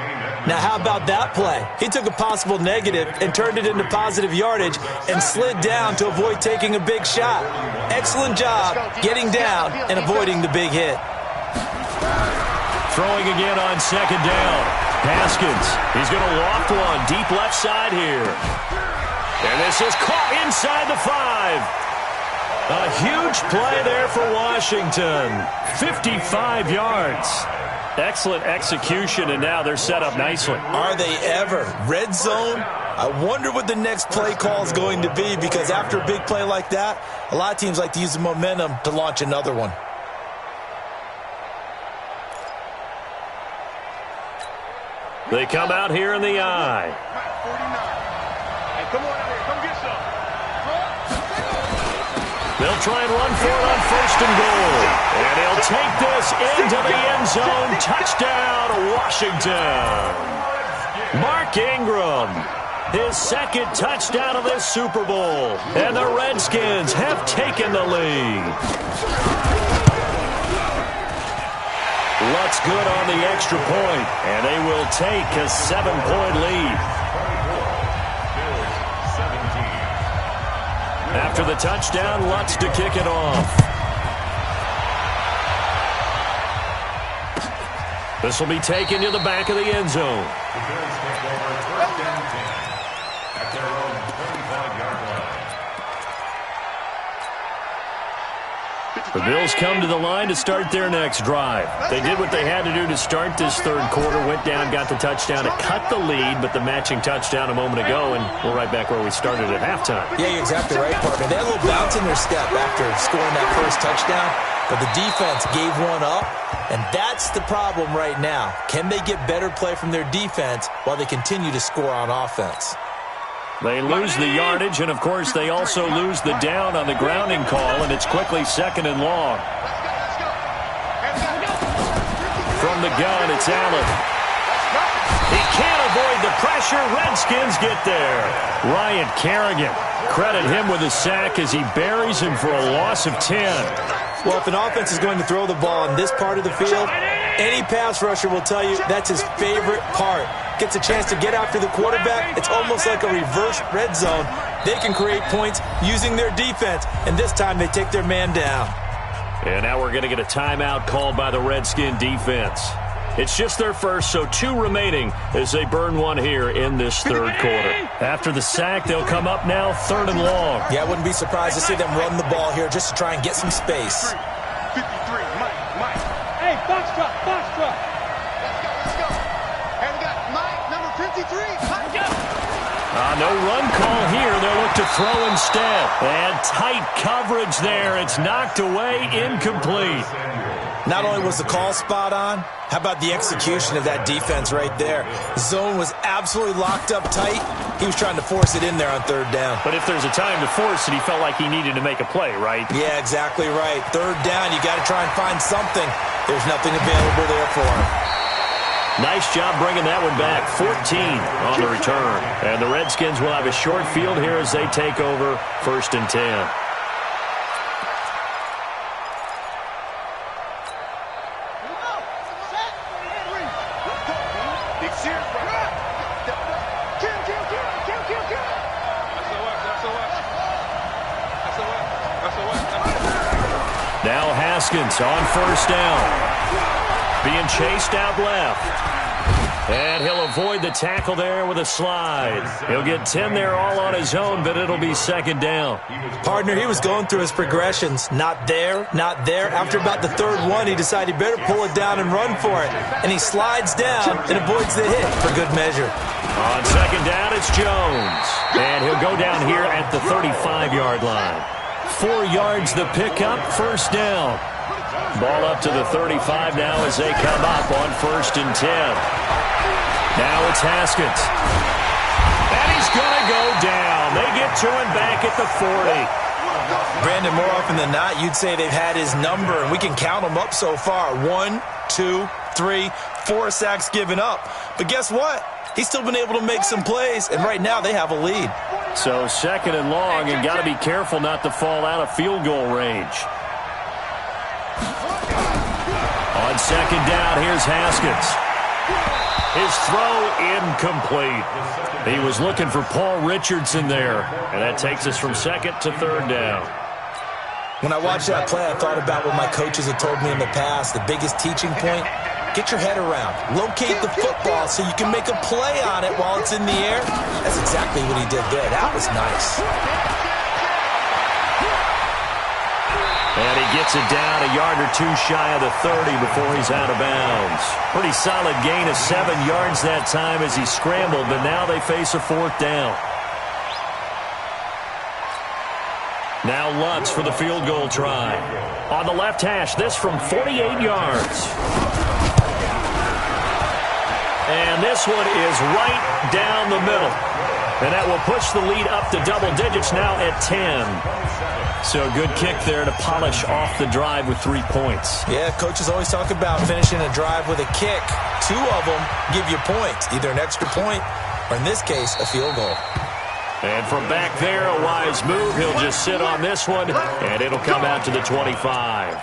Now, how about that play? He took a possible negative and turned it into positive yardage and slid down to avoid taking a big shot. Excellent job getting down and avoiding the big hit. Throwing again on 2nd down. Haskins, he's going to loft one deep left side here. And this is caught inside the 5. A huge play there for Washington. 55 yards. Excellent execution, and now they're set up nicely. Are they ever? Red zone? I wonder what the next play call is going to be, because after a big play like that, a lot of teams like to use the momentum to launch another one. They come out here in the eye. Hey, come on out here. Come get some. They'll try and run for it on 1st and goal. And he'll take this into the end zone. Touchdown, Washington. Mark Ingram, his 2nd touchdown of this Super Bowl. And the Redskins have taken the lead. Lutz good on the extra point, and they will take a 7-point lead. After the touchdown, Lutz to kick it off. This will be taken to the back of the end zone. The Bills take over 1st and 10 at their own 25-yard line. The Bills come to the line to start their next drive. They did what they had to do to start this 3rd quarter, went down, got the touchdown to cut the lead, but the matching touchdown a moment ago, and we're right back where we started at halftime. Yeah, you're exactly right, partner. They had a little bounce in their step after scoring that first touchdown, but the defense gave one up, and that's the problem right now. Can they get better play from their defense while they continue to score on offense? They lose the yardage, and, of course, they also lose the down on the grounding call, and it's quickly 2nd and long. From the gun, it's Allen. He can't avoid the pressure. Redskins get there. Ryan Kerrigan, credit him with a sack as he buries him for a loss of 10. Well, if an offense is going to throw the ball in this part of the field, any pass rusher will tell you that's his favorite part. Gets a chance to get after the quarterback. It's almost like a reverse red zone. They can create points using their defense, and this time they take their man down. And now we're going to get a timeout called by the Redskin defense. It's just their first, so 2 remaining as they burn one here in this 3rd quarter. After the sack, they'll come up now 3rd and long. Yeah, I wouldn't be surprised to see them run the ball here just to try and get some space. 53, Mike. Hey, box truck, box truck. Let's go. And we got Mike, number 53. Mike, go. No run call here. They'll look to throw instead. And tight coverage there. It's knocked away, incomplete. Not only was the call spot on, how about the execution of that defense right there? Zone was absolutely locked up tight. He was trying to force it in there on 3rd down. But if there's a time to force it, he felt like he needed to make a play, right? Yeah, exactly right. 3rd down, you got to try and find something. There's nothing available there for him. Nice job bringing that one back. 14 on the return. And the Redskins will have a short field here as they take over 1st and 10. Now Haskins on 1st down. Being chased out left. And he'll avoid the tackle there with a slide. He'll get 10 there all on his own, but it'll be 2nd down. Partner, he was going through his progressions. Not there, not there. After about the 3rd one, he decided he better pull it down and run for it. And he slides down and avoids the hit for good measure. On 2nd down, it's Jones. And he'll go down here at the 35-yard line. 4 yards the pickup, 1st down. Ball up to the 35 now as they come up on 1st and 10. Now it's Haskins. And he's going to go down. They get to him back at the 40. Brandon, more often than not, you'd say they've had his number, and we can count them up so far. 1, 2, 3, 4 sacks given up. But guess what? He's still been able to make some plays, and right now they have a lead. So 2nd and long, and got to be careful not to fall out of field goal range. On 2nd down, here's Haskins. His throw incomplete. He was looking for Paul Richardson there, and that takes us from 2nd to 3rd down. When I watched that play, I thought about what my coaches had told me in the past. The biggest teaching point, get your head around. Locate the football so you can make a play on it while it's in the air. That's exactly what he did there. That was nice. And And he gets it down a yard or two shy of the 30 before he's out of bounds. Pretty solid gain of 7 yards that time as he scrambled, but now they face a 4th down. Now Lutz for the field goal try. On the left hash, this from 48 yards. And this one is right down the middle. And that will push the lead up to double digits now at 10. So a good kick there to polish off the drive with 3 points. Yeah, coaches always talk about finishing a drive with a kick. 2 of them give you points, either an extra point or, in this case, a field goal. And from back there, a wise move. He'll just sit on this one, and it'll come out to the 25.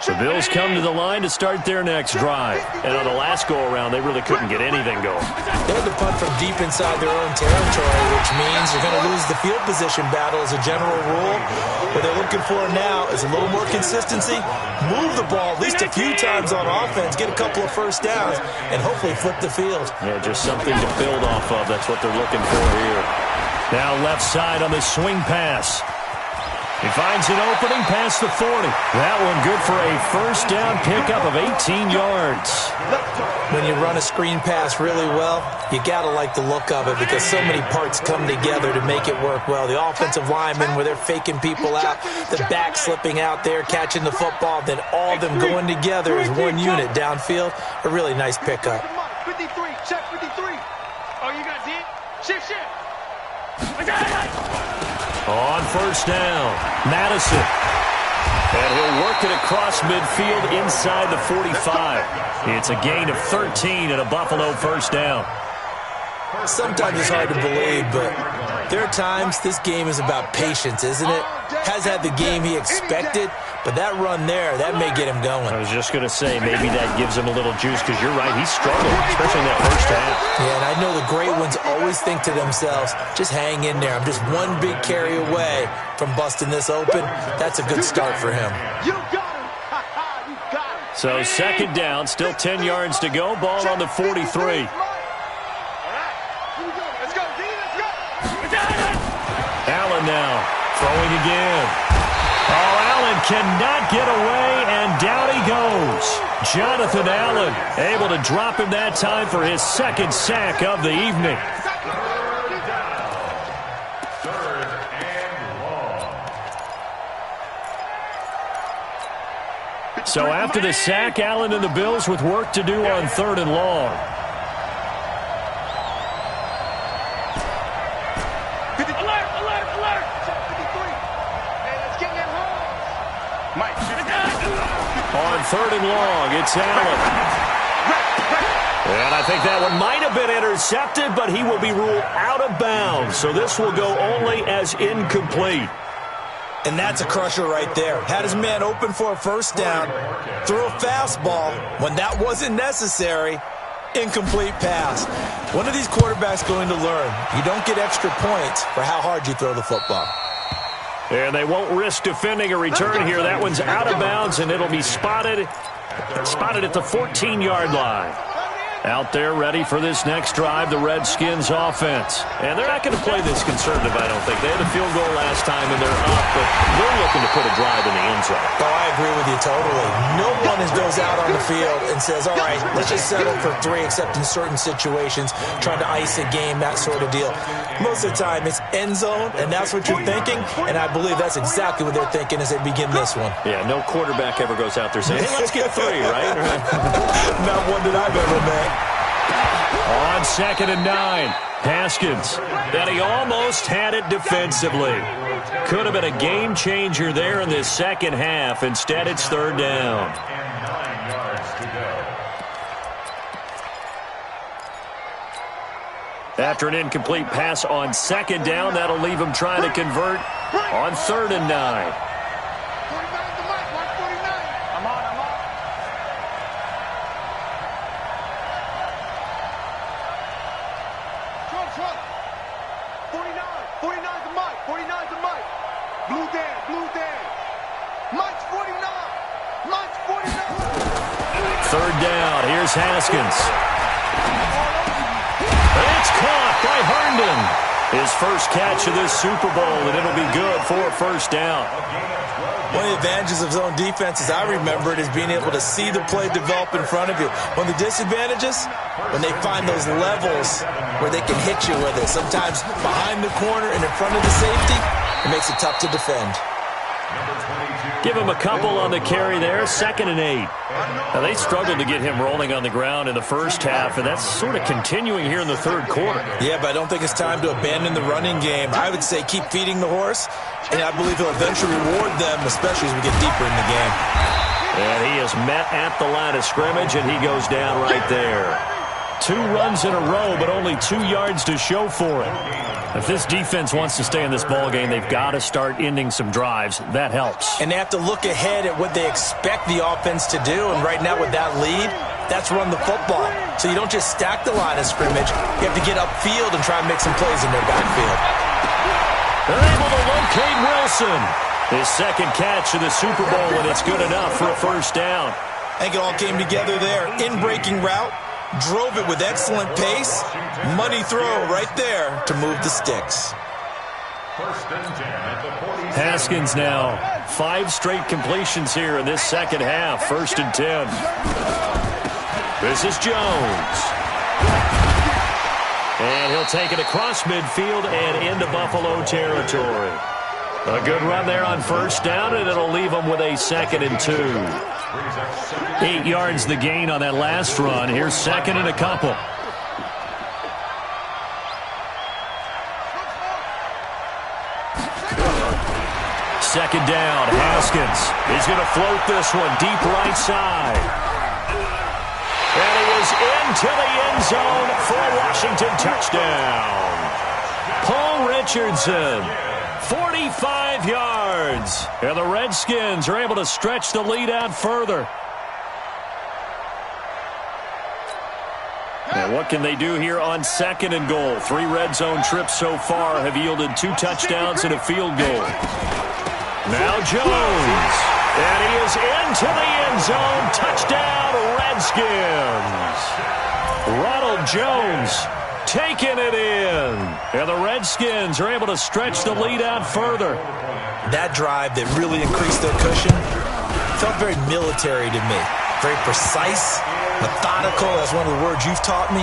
The Bills come to the line to start their next drive. And on the last go-around, they really couldn't get anything going. They had to punt from deep inside their own territory, which means you're going to lose the field position battle as a general rule. What they're looking for now is a little more consistency, move the ball at least a few times on offense, get a couple of first downs, and hopefully flip the field. Yeah, just something to build off of. That's what they're looking for here. Now left side on the swing pass. He finds an opening past the 40. That one good for a first down pickup of 18 yards. When you run a screen pass really well, you got to like the look of it because so many parts come together to make it work well. The offensive linemen where they're faking people out, the back slipping out there, catching the football, then all of them going together as one unit downfield. A really nice pickup. 53, check 53. Oh, you got it? Shift. On first down, Madison. And he'll work it across midfield inside the 45. It's a gain of 13 and a Buffalo first down. Sometimes it's hard to believe, but there are times this game is about patience, isn't it? Has had the game he expected, but that run there, that may get him going. I was just going to say, maybe that gives him a little juice because you're right, he struggled, especially in that first half. Yeah, and I know the great ones always think to themselves, just hang in there. I'm just one big carry away from busting this open. That's a good start for him. You got him. You got him. So second down, still 10 yards to go, ball on the 43. Allen now throwing again. Oh, Allen cannot get away, and down he goes. Jonathan Allen able to drop him that time for his second sack of the evening. Third and long. So after the sack, Allen and the Bills with work to do on 3rd and long. On 3rd and long, it's Allen. And I think that one might have been intercepted, but he will be ruled out of bounds. So this will go only as incomplete. And that's a crusher right there. Had his man open for a first down, threw a fastball when that wasn't necessary. Incomplete pass. One of these quarterbacks going to learn. You don't get extra points for how hard you throw the football. And they won't risk defending a return here. That one's out of bounds, and it'll be spotted at the 14-yard line. Out there ready for this next drive, the Redskins offense. And they're not going to play this conservative, I don't think. They had a field goal last time, and they're up, but they're looking to put a drive in the end zone. Oh, I agree with you totally. No one goes out on the field and says, all right, let's just settle for 3, except in certain situations, trying to ice a game, that sort of deal. Most of the time, it's end zone, and that's what you're thinking, and I believe that's exactly what they're thinking as they begin this one. Yeah, no quarterback ever goes out there saying, hey, let's get 3, right? Not one that I've ever met. On 2nd and 9, Haskins. And he almost had it defensively. Could have been a game changer there in this second half. Instead, it's 3rd down. And 9 yards to go. After an incomplete pass on 2nd down, that'll leave him trying to convert on 3rd and 9. Third down. Here's Haskins. It's caught. by Herndon. His first catch of this Super Bowl, and it'll be good for a first down. One of the advantages of zone defense, as I remember it, is being able to see the play develop in front of you. One of the disadvantages, when they find those levels where they can hit you with it, sometimes behind the corner and in front of the safety, it makes it tough to defend. Give him a couple on the carry there, 2nd and 8. Now, they struggled to get him rolling on the ground in the first half, and that's sort of continuing here in the third quarter. Yeah, but I don't think it's time to abandon the running game. I would say keep feeding the horse, and I believe he'll eventually reward them, especially as we get deeper in the game. And he is met at the line of scrimmage, and he goes down right there. 2 runs in a row, but only 2 yards to show for it. If this defense wants to stay in this ballgame, they've got to start ending some drives. That helps. And they have to look ahead at what they expect the offense to do. And right now with that lead, that's run the football. So you don't just stack the line of scrimmage. You have to get upfield and try and make some plays in their backfield. They're able to locate Wilson. His 2nd catch of the Super Bowl, and it's good enough for a first down. I think it all came together there. In-breaking route. Drove it with excellent pace. Money throw right there to move the sticks. Haskins now. 5 straight completions here in this second half. 1st and 10. This is Jones. And he'll take it across midfield and into Buffalo territory. A good run there on first down, and it'll leave him with a 2nd and 2. 8 yards the gain on that last run. Here's 2nd and a couple. Second down, Haskins. He's going to float this one deep right side. And he is into the end zone for a Washington touchdown. Paul Richardson, 45 yards. And the Redskins are able to stretch the lead out further. Now, what can they do here on 2nd and goal? 3 red zone trips so far have yielded 2 touchdowns and a field goal. Now Jones. And he is into the end zone. Touchdown, Redskins. Ronald Jones taking it in. And the Redskins are able to stretch the lead out further. That drive that really increased their cushion felt very military to me. Very precise, methodical. That's one of the words you've taught me.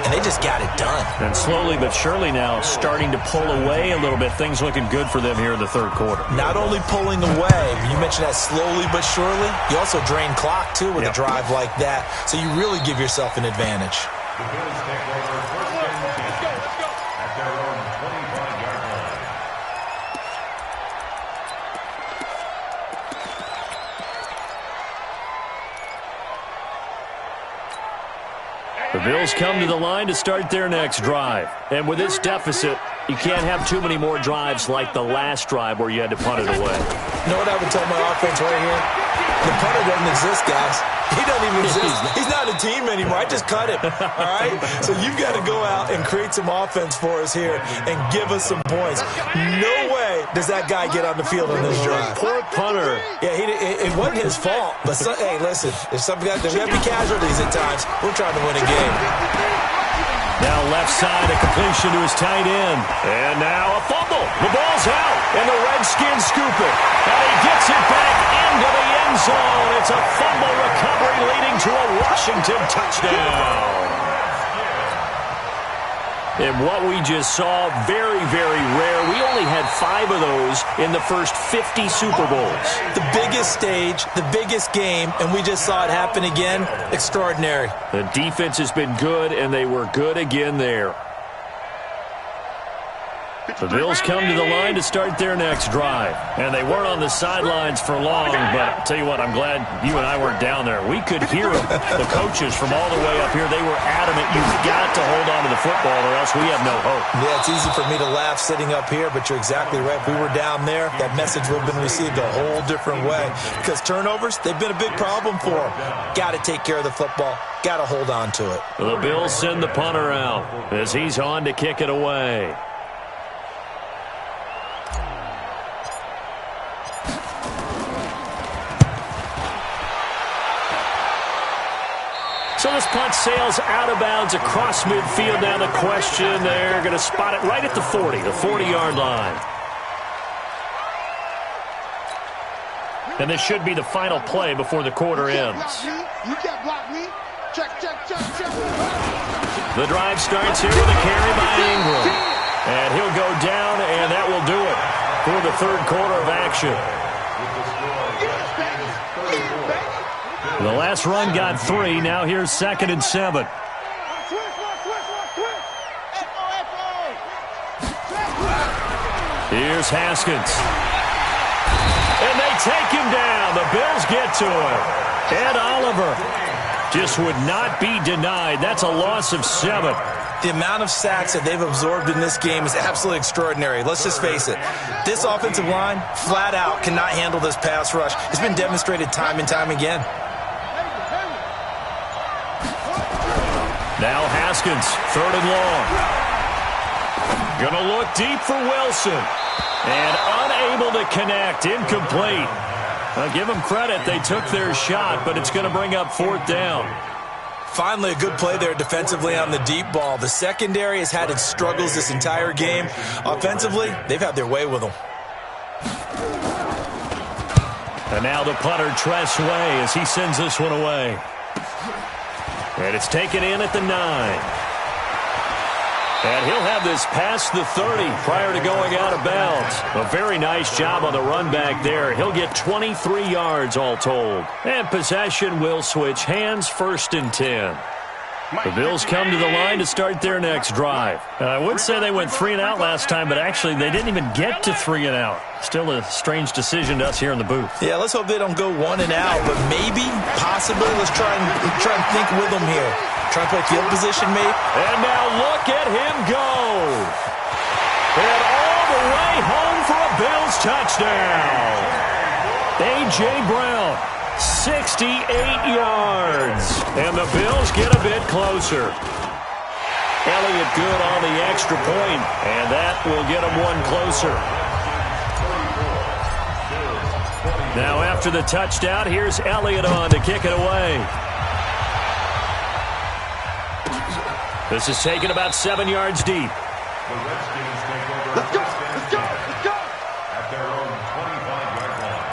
And they just got it done. And slowly but surely now starting to pull away a little bit. Things looking good for them here in the third quarter. Not only pulling away, you mentioned that slowly but surely. You also drain clock, too, with a drive like that. So you really give yourself an advantage. The Bills take over 1st and 10 at their own 25-yard line. The Bills come to the line to start their next drive. And with this deficit, you can't have too many more drives like the last drive where you had to punt it away. You know what I would tell my offense right here? The punter doesn't exist, guys. He doesn't even exist. He's not a team anymore. I just cut him. All right? So you've got to go out and create some offense for us here and give us some points. No way does that guy get on the field on this drive. Poor punter. Yeah, it wasn't his fault. But, hey, listen, if some guys, there's going to be casualties at times. We're trying to win a game. Now left side, a completion to his tight end. And now a fumble. The ball's out, and the Redskins scoop it. And he gets it back into the end zone. It's a fumble recovery leading to a Washington touchdown. And what we just saw, very, very rare. We only had 5 of those in the first 50 Super Bowls. The biggest stage, the biggest game, and we just saw it happen again. Extraordinary. The defense has been good, and they were good again there. The Bills come to the line to start their next drive. And they weren't on the sidelines for long, but I'll tell you what, I'm glad you and I weren't down there. We could hear them, the coaches from all the way up here. They were adamant, you've got to hold on to the football or else we have no hope. Yeah, it's easy for me to laugh sitting up here, but you're exactly right. If we were down there, that message would have been received a whole different way. Because turnovers, they've been a big problem for them. Got to take care of the football. Got to hold on to it. The Bills send the punter out as he's on to kick it away. So this punt's sails out of bounds across midfield. Now the question, they're going to spot it right at the 40-yard line. And this should be the final play before the quarter ends. You can't block me. Check. The drive starts here with a carry by Ingram. And he'll go down, and that will do it for the third quarter of action. The last run got 3. Now here's 2nd and 7. Here's Haskins. And they take him down. The Bills get to him. Ed Oliver just would not be denied. That's a loss of 7. The amount of sacks that they've absorbed in this game is absolutely extraordinary. Let's just face it. This offensive line, flat out, cannot handle this pass rush. It's been demonstrated time and time again. Now Haskins, 3rd and long. Gonna look deep for Wilson. And unable to connect, incomplete. I'll give them credit, they took their shot, but it's going to bring up 4th down. Finally, a good play there defensively on the deep ball. The secondary has had its struggles this entire game. Offensively, they've had their way with them. And now the punter, Tress Way, as he sends this one away. And it's taken in at the 9. And he'll have this past the 30 prior to going out of bounds. A very nice job on the run back there. He'll get 23 yards all told. And possession will switch hands, 1st and 10. The Bills come to the line to start their next drive. I would say they went 3 and out last time, but actually they didn't even get to 3 and out. Still a strange decision to us here in the booth. Yeah, let's hope they don't go 1 and out, but maybe, possibly, let's try and think with them here. Try and play field position, maybe. And now look at him go. And all the way home for a Bills touchdown. A.J. Brown, 68 yards. And the Bills get a bit closer. Elliott good on the extra point, and that will get them 1 closer. Now after the touchdown, here's Elliott on to kick it away. This is taken about 7 yards deep. The Redskins take over. Let's go. At their own 25-yard line.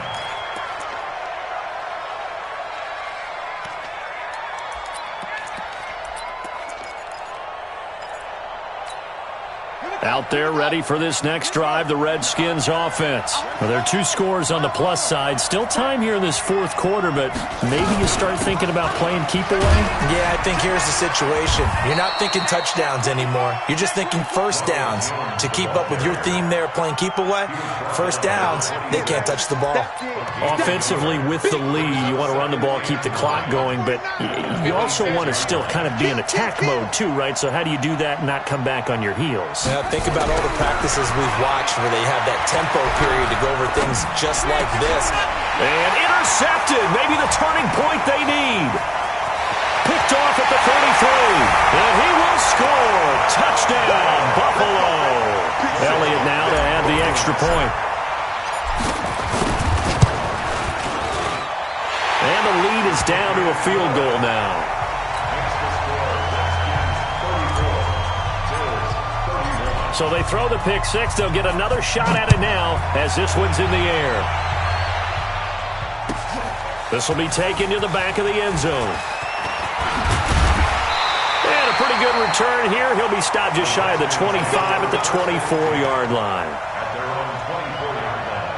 Out there ready for this next drive, the Redskins offense. Well, there are 2 scores on the plus side. Still time here in this 4th quarter, but maybe you start thinking about playing keep away? Yeah, I think here's the situation. You're not thinking touchdowns anymore. You're just thinking 1st downs. To keep up with your theme there, playing keep away, 1st downs, they can't touch the ball. Offensively with the lead, you want to run the ball, keep the clock going, but you also want to still kind of be in attack mode too, right? So how do you do that and not come back on your heels? Yeah, think about all the practices we've watched where they have that tempo period to go over things just like this. And intercepted, maybe the turning point they need. Picked off at the 33, and he will score. Touchdown, Buffalo. Elliott now to add the extra point. And the lead is down to a field goal now. So they throw the pick 6. They'll get another shot at it now as this one's in the air. This will be taken to the back of the end zone. And a pretty good return here. He'll be stopped just shy of the 25 at the 24-yard line. At their own 24-yard line.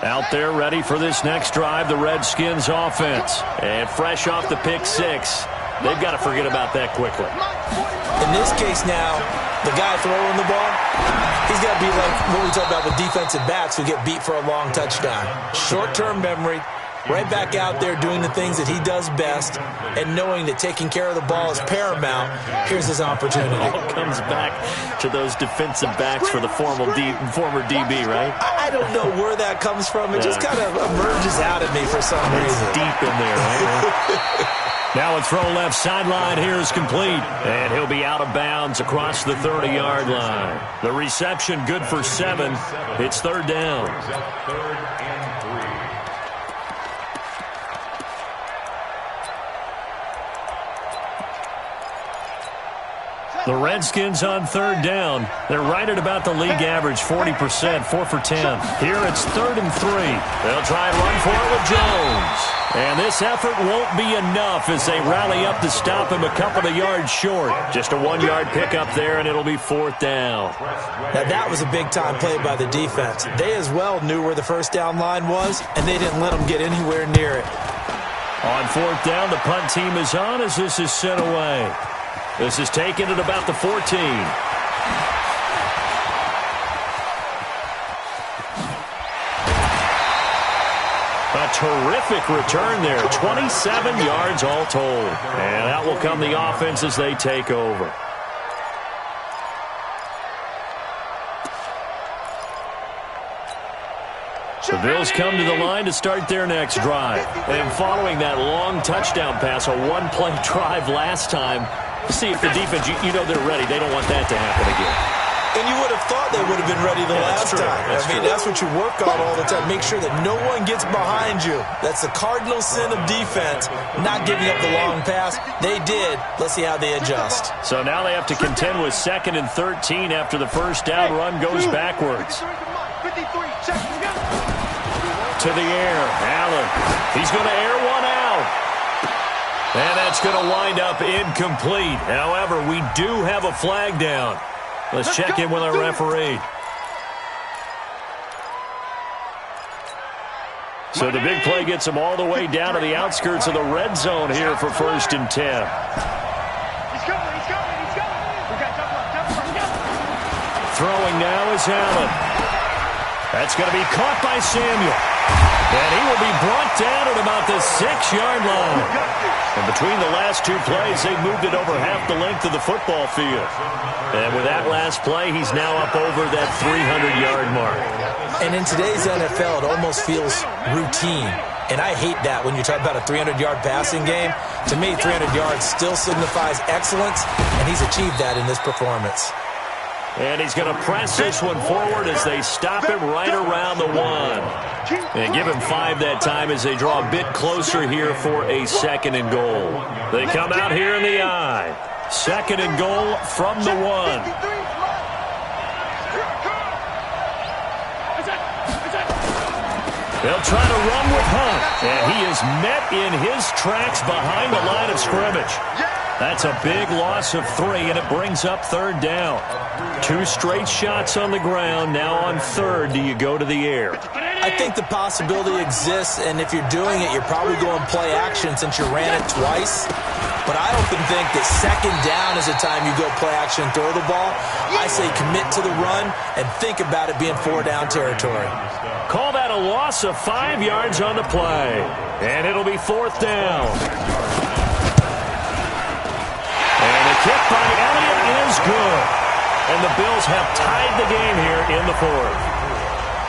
Out there ready for this next drive, the Redskins offense. And fresh off the pick 6, they've got to forget about that quickly. In this case now, the guy throwing the ball, he's got to be like what we talk about with defensive backs who get beat for a long touchdown. Short-term memory, right back out there doing the things that he does best, and knowing that taking care of the ball is paramount. Here's his opportunity. It all comes back to those defensive backs for the former DB, right? I don't know where that comes from. It just kind of emerges out of me for some It's reason. deep in there, right? Now a throw left sideline here is complete. And he'll be out of bounds across the 30-yard line. The reception good for 7. It's 3rd down. Brings up 3rd and 3. The Redskins on third down. They're right at about the league average, 40%, 4 for 10. Here it's 3rd and 3. They'll try and run for it with Jones. And this effort won't be enough as they rally up to stop him a couple of yards short. Just a 1-yard pickup there, and it'll be 4th down. Now that was a big-time play by the defense. They as well knew where the first down line was, and they didn't let them get anywhere near it. On 4th down, the punt team is on as this is sent away. This is taken at about the 14. A terrific return there. 27 yards all told. And out will come the offense as they take over. The Bills come to the line to start their next drive. And following that long touchdown pass, a one-play drive last time, see if the defense, you know they're ready. They don't want that to happen again. And you would have thought they would have been ready the last time. That's what you work on all the time. Make sure that no one gets behind you. That's the cardinal sin of defense, not giving up the long pass. They did. Let's see how they adjust. So now they have to contend with 2nd and 13 after the first down run goes backwards. To the air, Allen. He's going to air one out. And that's going to wind up incomplete. However, we do have a flag down. Let's check in with our referee. So the big play gets him all the way down to the outskirts of the red zone here for 1st and 10. Throwing now is Allen. That's going to be caught by Samuel. And he will be brought down at about the 6-yard line. And between the last two plays, they moved it over half the length of the football field. And with that last play, he's now up over that 300-yard mark. And in today's NFL, it almost feels routine. And I hate that when you talk about a 300-yard passing game. To me, 300 yards still signifies excellence, and he's achieved that in this performance. And he's going to press this one forward as they stop him right around the 1. And give him 5 that time as they draw a bit closer here for a 2nd and goal. They come out here in the I. 2nd and goal from the 1. They'll try to run with Hunt. And he is met in his tracks behind the line of scrimmage. That's a big loss of 3, and it brings up 3rd down. 2 straight shots on the ground. Now on 3rd, do you go to the air? I think the possibility exists, and if you're doing it, you're probably going play action since you ran it twice. But I often think that 2nd down is the time you go play action and throw the ball. I say commit to the run and think about it being 4-down territory. Call that a loss of 5 yards on the play. And it'll be 4th down. And the kick by Elliott is good. And the Bills have tied the game here in the 4th.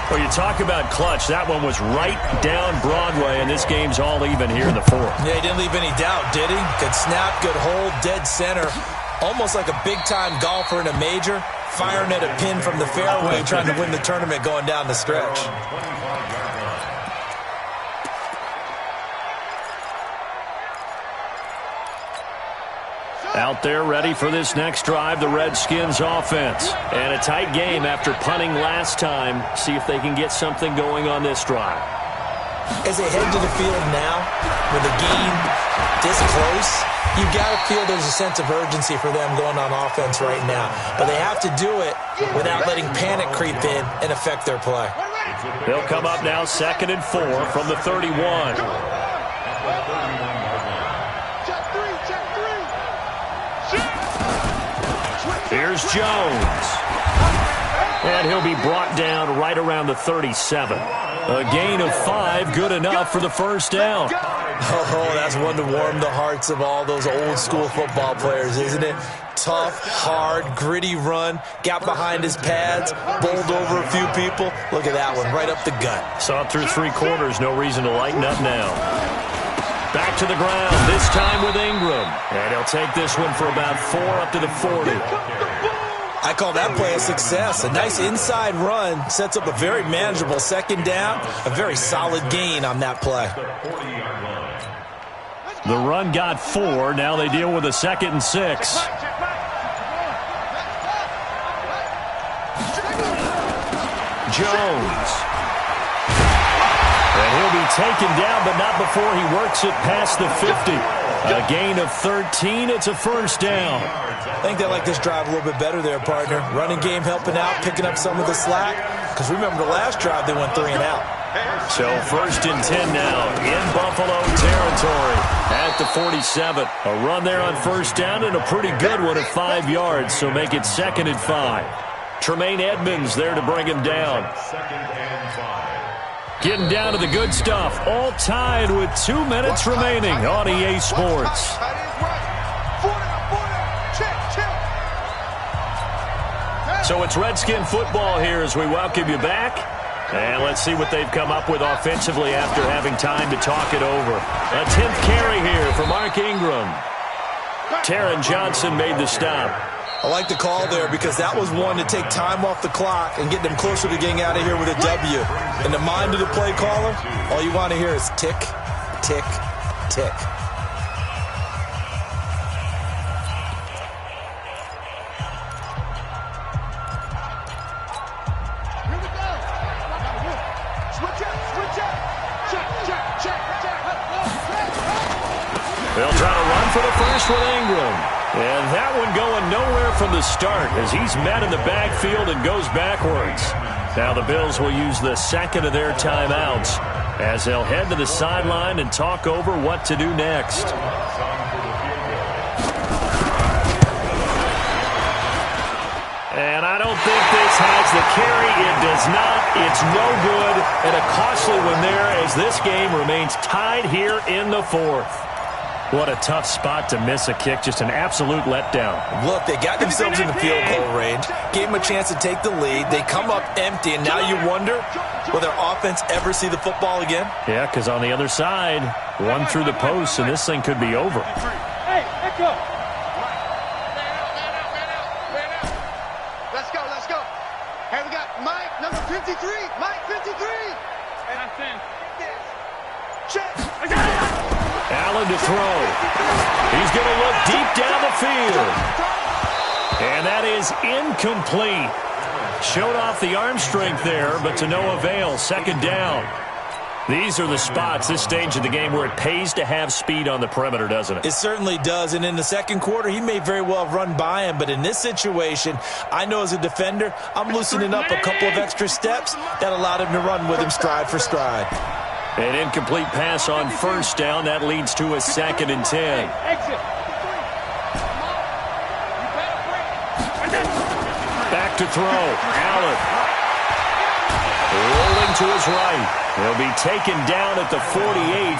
Well, you talk about clutch. That one was right down Broadway, and this game's all even here in the 4th. Yeah, he didn't leave any doubt, did he? Good snap, good hold, dead center. Almost like a big-time golfer in a major, firing at a pin from the fairway, trying to win the tournament going down the stretch. Out there ready for this next drive, the Redskins offense. And a tight game after punting last time. See if they can get something going on this drive. As they head to the field now, with the game this close, you've got to feel there's a sense of urgency for them going on offense right now. But they have to do it without letting panic creep in and affect their play. They'll come up now 2nd and 4 from the 31. Here's Jones. And he'll be brought down right around the 37. A gain of 5, good enough for the 1st down. Oh, that's one to warm the hearts of all those old-school football players, isn't it? Tough, hard, gritty run, got behind his pads, bowled over a few people. Look at that one, right up the gut. Saw it through 3 quarters, no reason to lighten up now. Back to the ground, this time with Ingram. And he'll take this one for about 4 up to the 40. I call that play a success. A nice inside run sets up a very manageable 2nd down. A very solid gain on that play. The run got 4. Now they deal with a 2nd and 6. Jones. And he'll be taken down, but not before he works it past the 50. A gain of 13. It's a first down. I think they like this drive a little bit better there, partner. Running game helping out, picking up some of the slack. Because remember, the last drive, they went 3 and out. So first and 10 now in Buffalo territory at the 47. A run there on first down and a pretty good one at 5 yards, so make it 2nd and 5. Tremaine Edmonds there to bring him down. Getting down to the good stuff, all tied with 2 minutes remaining on EA Sports. So it's Redskin football here as we welcome you back. And let's see what they've come up with offensively after having time to talk it over. A 10th carry here for Mark Ingram. Taron Johnson made the stop. I like the call there because that was one to take time off the clock and get them closer to getting out of here with a W. In the mind of the play caller, all you want to hear is tick, tick, tick. They'll try to run for the first with Ingram. And that one going nowhere from the start as he's met in the backfield and goes backwards. Now the Bills will use the second of their timeouts as they'll head to the sideline and talk over what to do next. And I don't think this has the carry. It does not. It's no good. And a costly one there as this game remains tied here in the 4th. What a tough spot to miss a kick. Just an absolute letdown. Look, they got themselves in the field goal range, gave them a chance to take the lead. They come up empty, and now you wonder, will their offense ever see the football again? Yeah, because on the other side, one through the post, and this thing could be over. Hey, let's go. Let's go, let's go. Hey, we got Mike, number 53. Mike, 53. And I'm saying, Check. Allen to throw. He's going to look deep down the field. And that is incomplete. Showed off the arm strength there, but to no avail. 2nd down. These are the spots, this stage of the game, where it pays to have speed on the perimeter, doesn't it? It certainly does. And in the second quarter, he may very well have run by him. But in this situation, I know as a defender, I'm loosening up a couple of extra steps that allowed him to run with him stride for stride. An incomplete pass on first down. That leads to a 2nd and 10. exit. Back to throw. Allen. Rolling to his right. He'll be taken down at the 48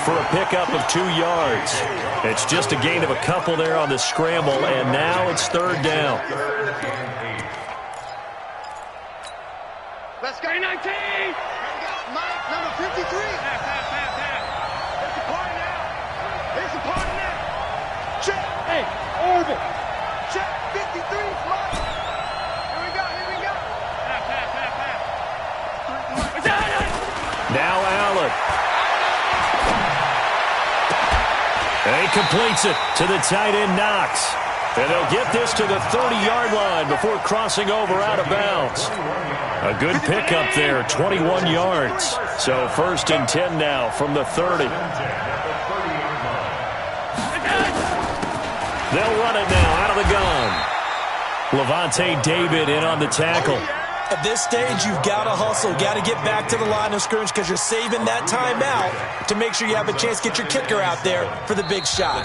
for a pickup of 2 yards. It's just a gain of a couple there on the scramble, and now it's 3rd down. Let's go. 19. We got Mike, number 53. There's a party now. There's a party now. Check. Hey, orbit. Check. 53, Mike. Here we go, here we go. Now Allen. And he completes it to the tight end Knox. And they'll get this to the 30-yard line before crossing over out of bounds. A good pickup there, 21 yards. So 1st and 10 now from the 30. They'll run it now out of the gun. Levante David in on the tackle. At this stage, you've got to hustle, got to get back to the line of scrimmage because you're saving that timeout to make sure you have a chance to get your kicker out there for the big shot.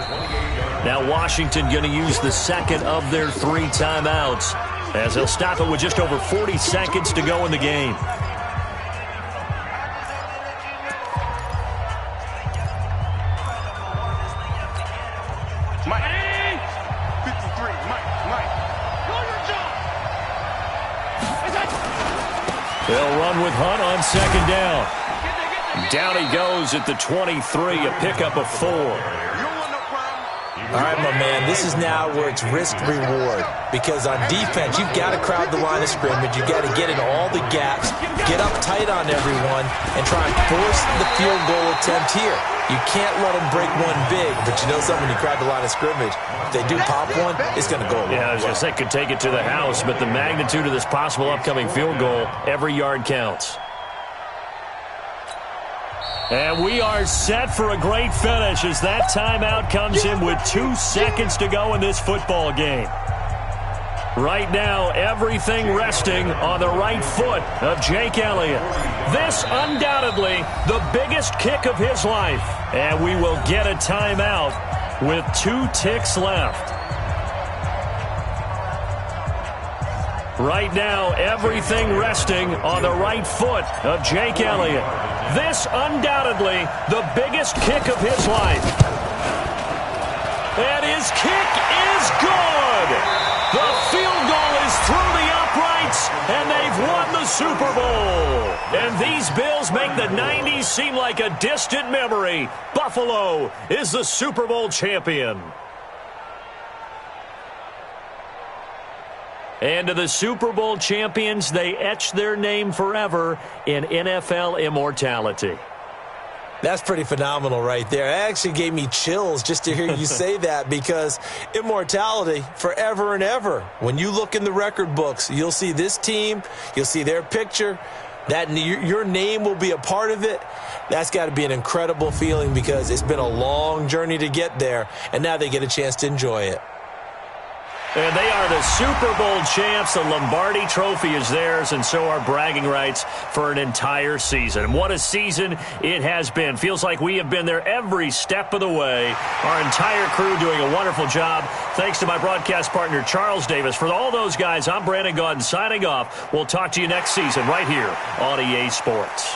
Now Washington going to use the 2nd of their 3 timeouts as they'll stop it with just over 40 seconds to go in the game. Mike. 53, Mike. They'll run with Hunt on 2nd down. Down he goes at the 23, a pickup of 4. You don't want no problem. All right, my man, this is now where it's risk-reward. Because on defense, you've got to crowd the line of scrimmage. You've got to get in all the gaps, get up tight on everyone, and try and force the field goal attempt here. You can't let them break one big, but you know something, when you crowd the line of scrimmage, if they do pop one, it's going to go away. Yeah, I was going to say, could take it to the house, but the magnitude of this possible upcoming field goal, every yard counts. And we are set for a great finish as that timeout comes in with 2 seconds to go in this football game. Right now, everything resting on the right foot of Jake Elliott. This undoubtedly the biggest kick of his life. And we will get a timeout with 2 ticks left. Right now, everything resting on the right foot of Jake Elliott. This undoubtedly the biggest kick of his life. And his kick is good. The field goal is through the uprights, and they've won the Super Bowl. And these Bills make the 90s seem like a distant memory. Buffalo is the Super Bowl champion. And to the Super Bowl champions, they etch their name forever in NFL immortality. That's pretty phenomenal right there. It actually gave me chills just to hear you say that, because immortality forever and ever. When you look in the record books, you'll see this team, you'll see their picture, that your name will be a part of it. That's got to be an incredible feeling, because it's been a long journey to get there, and now they get a chance to enjoy it. And they are the Super Bowl champs. The Lombardi Trophy is theirs, and so are bragging rights for an entire season. What a season it has been. Feels like we have been there every step of the way. Our entire crew doing a wonderful job. Thanks to my broadcast partner, Charles Davis. For all those guys, I'm Brandon Gaudin signing off. We'll talk to you next season right here on EA Sports.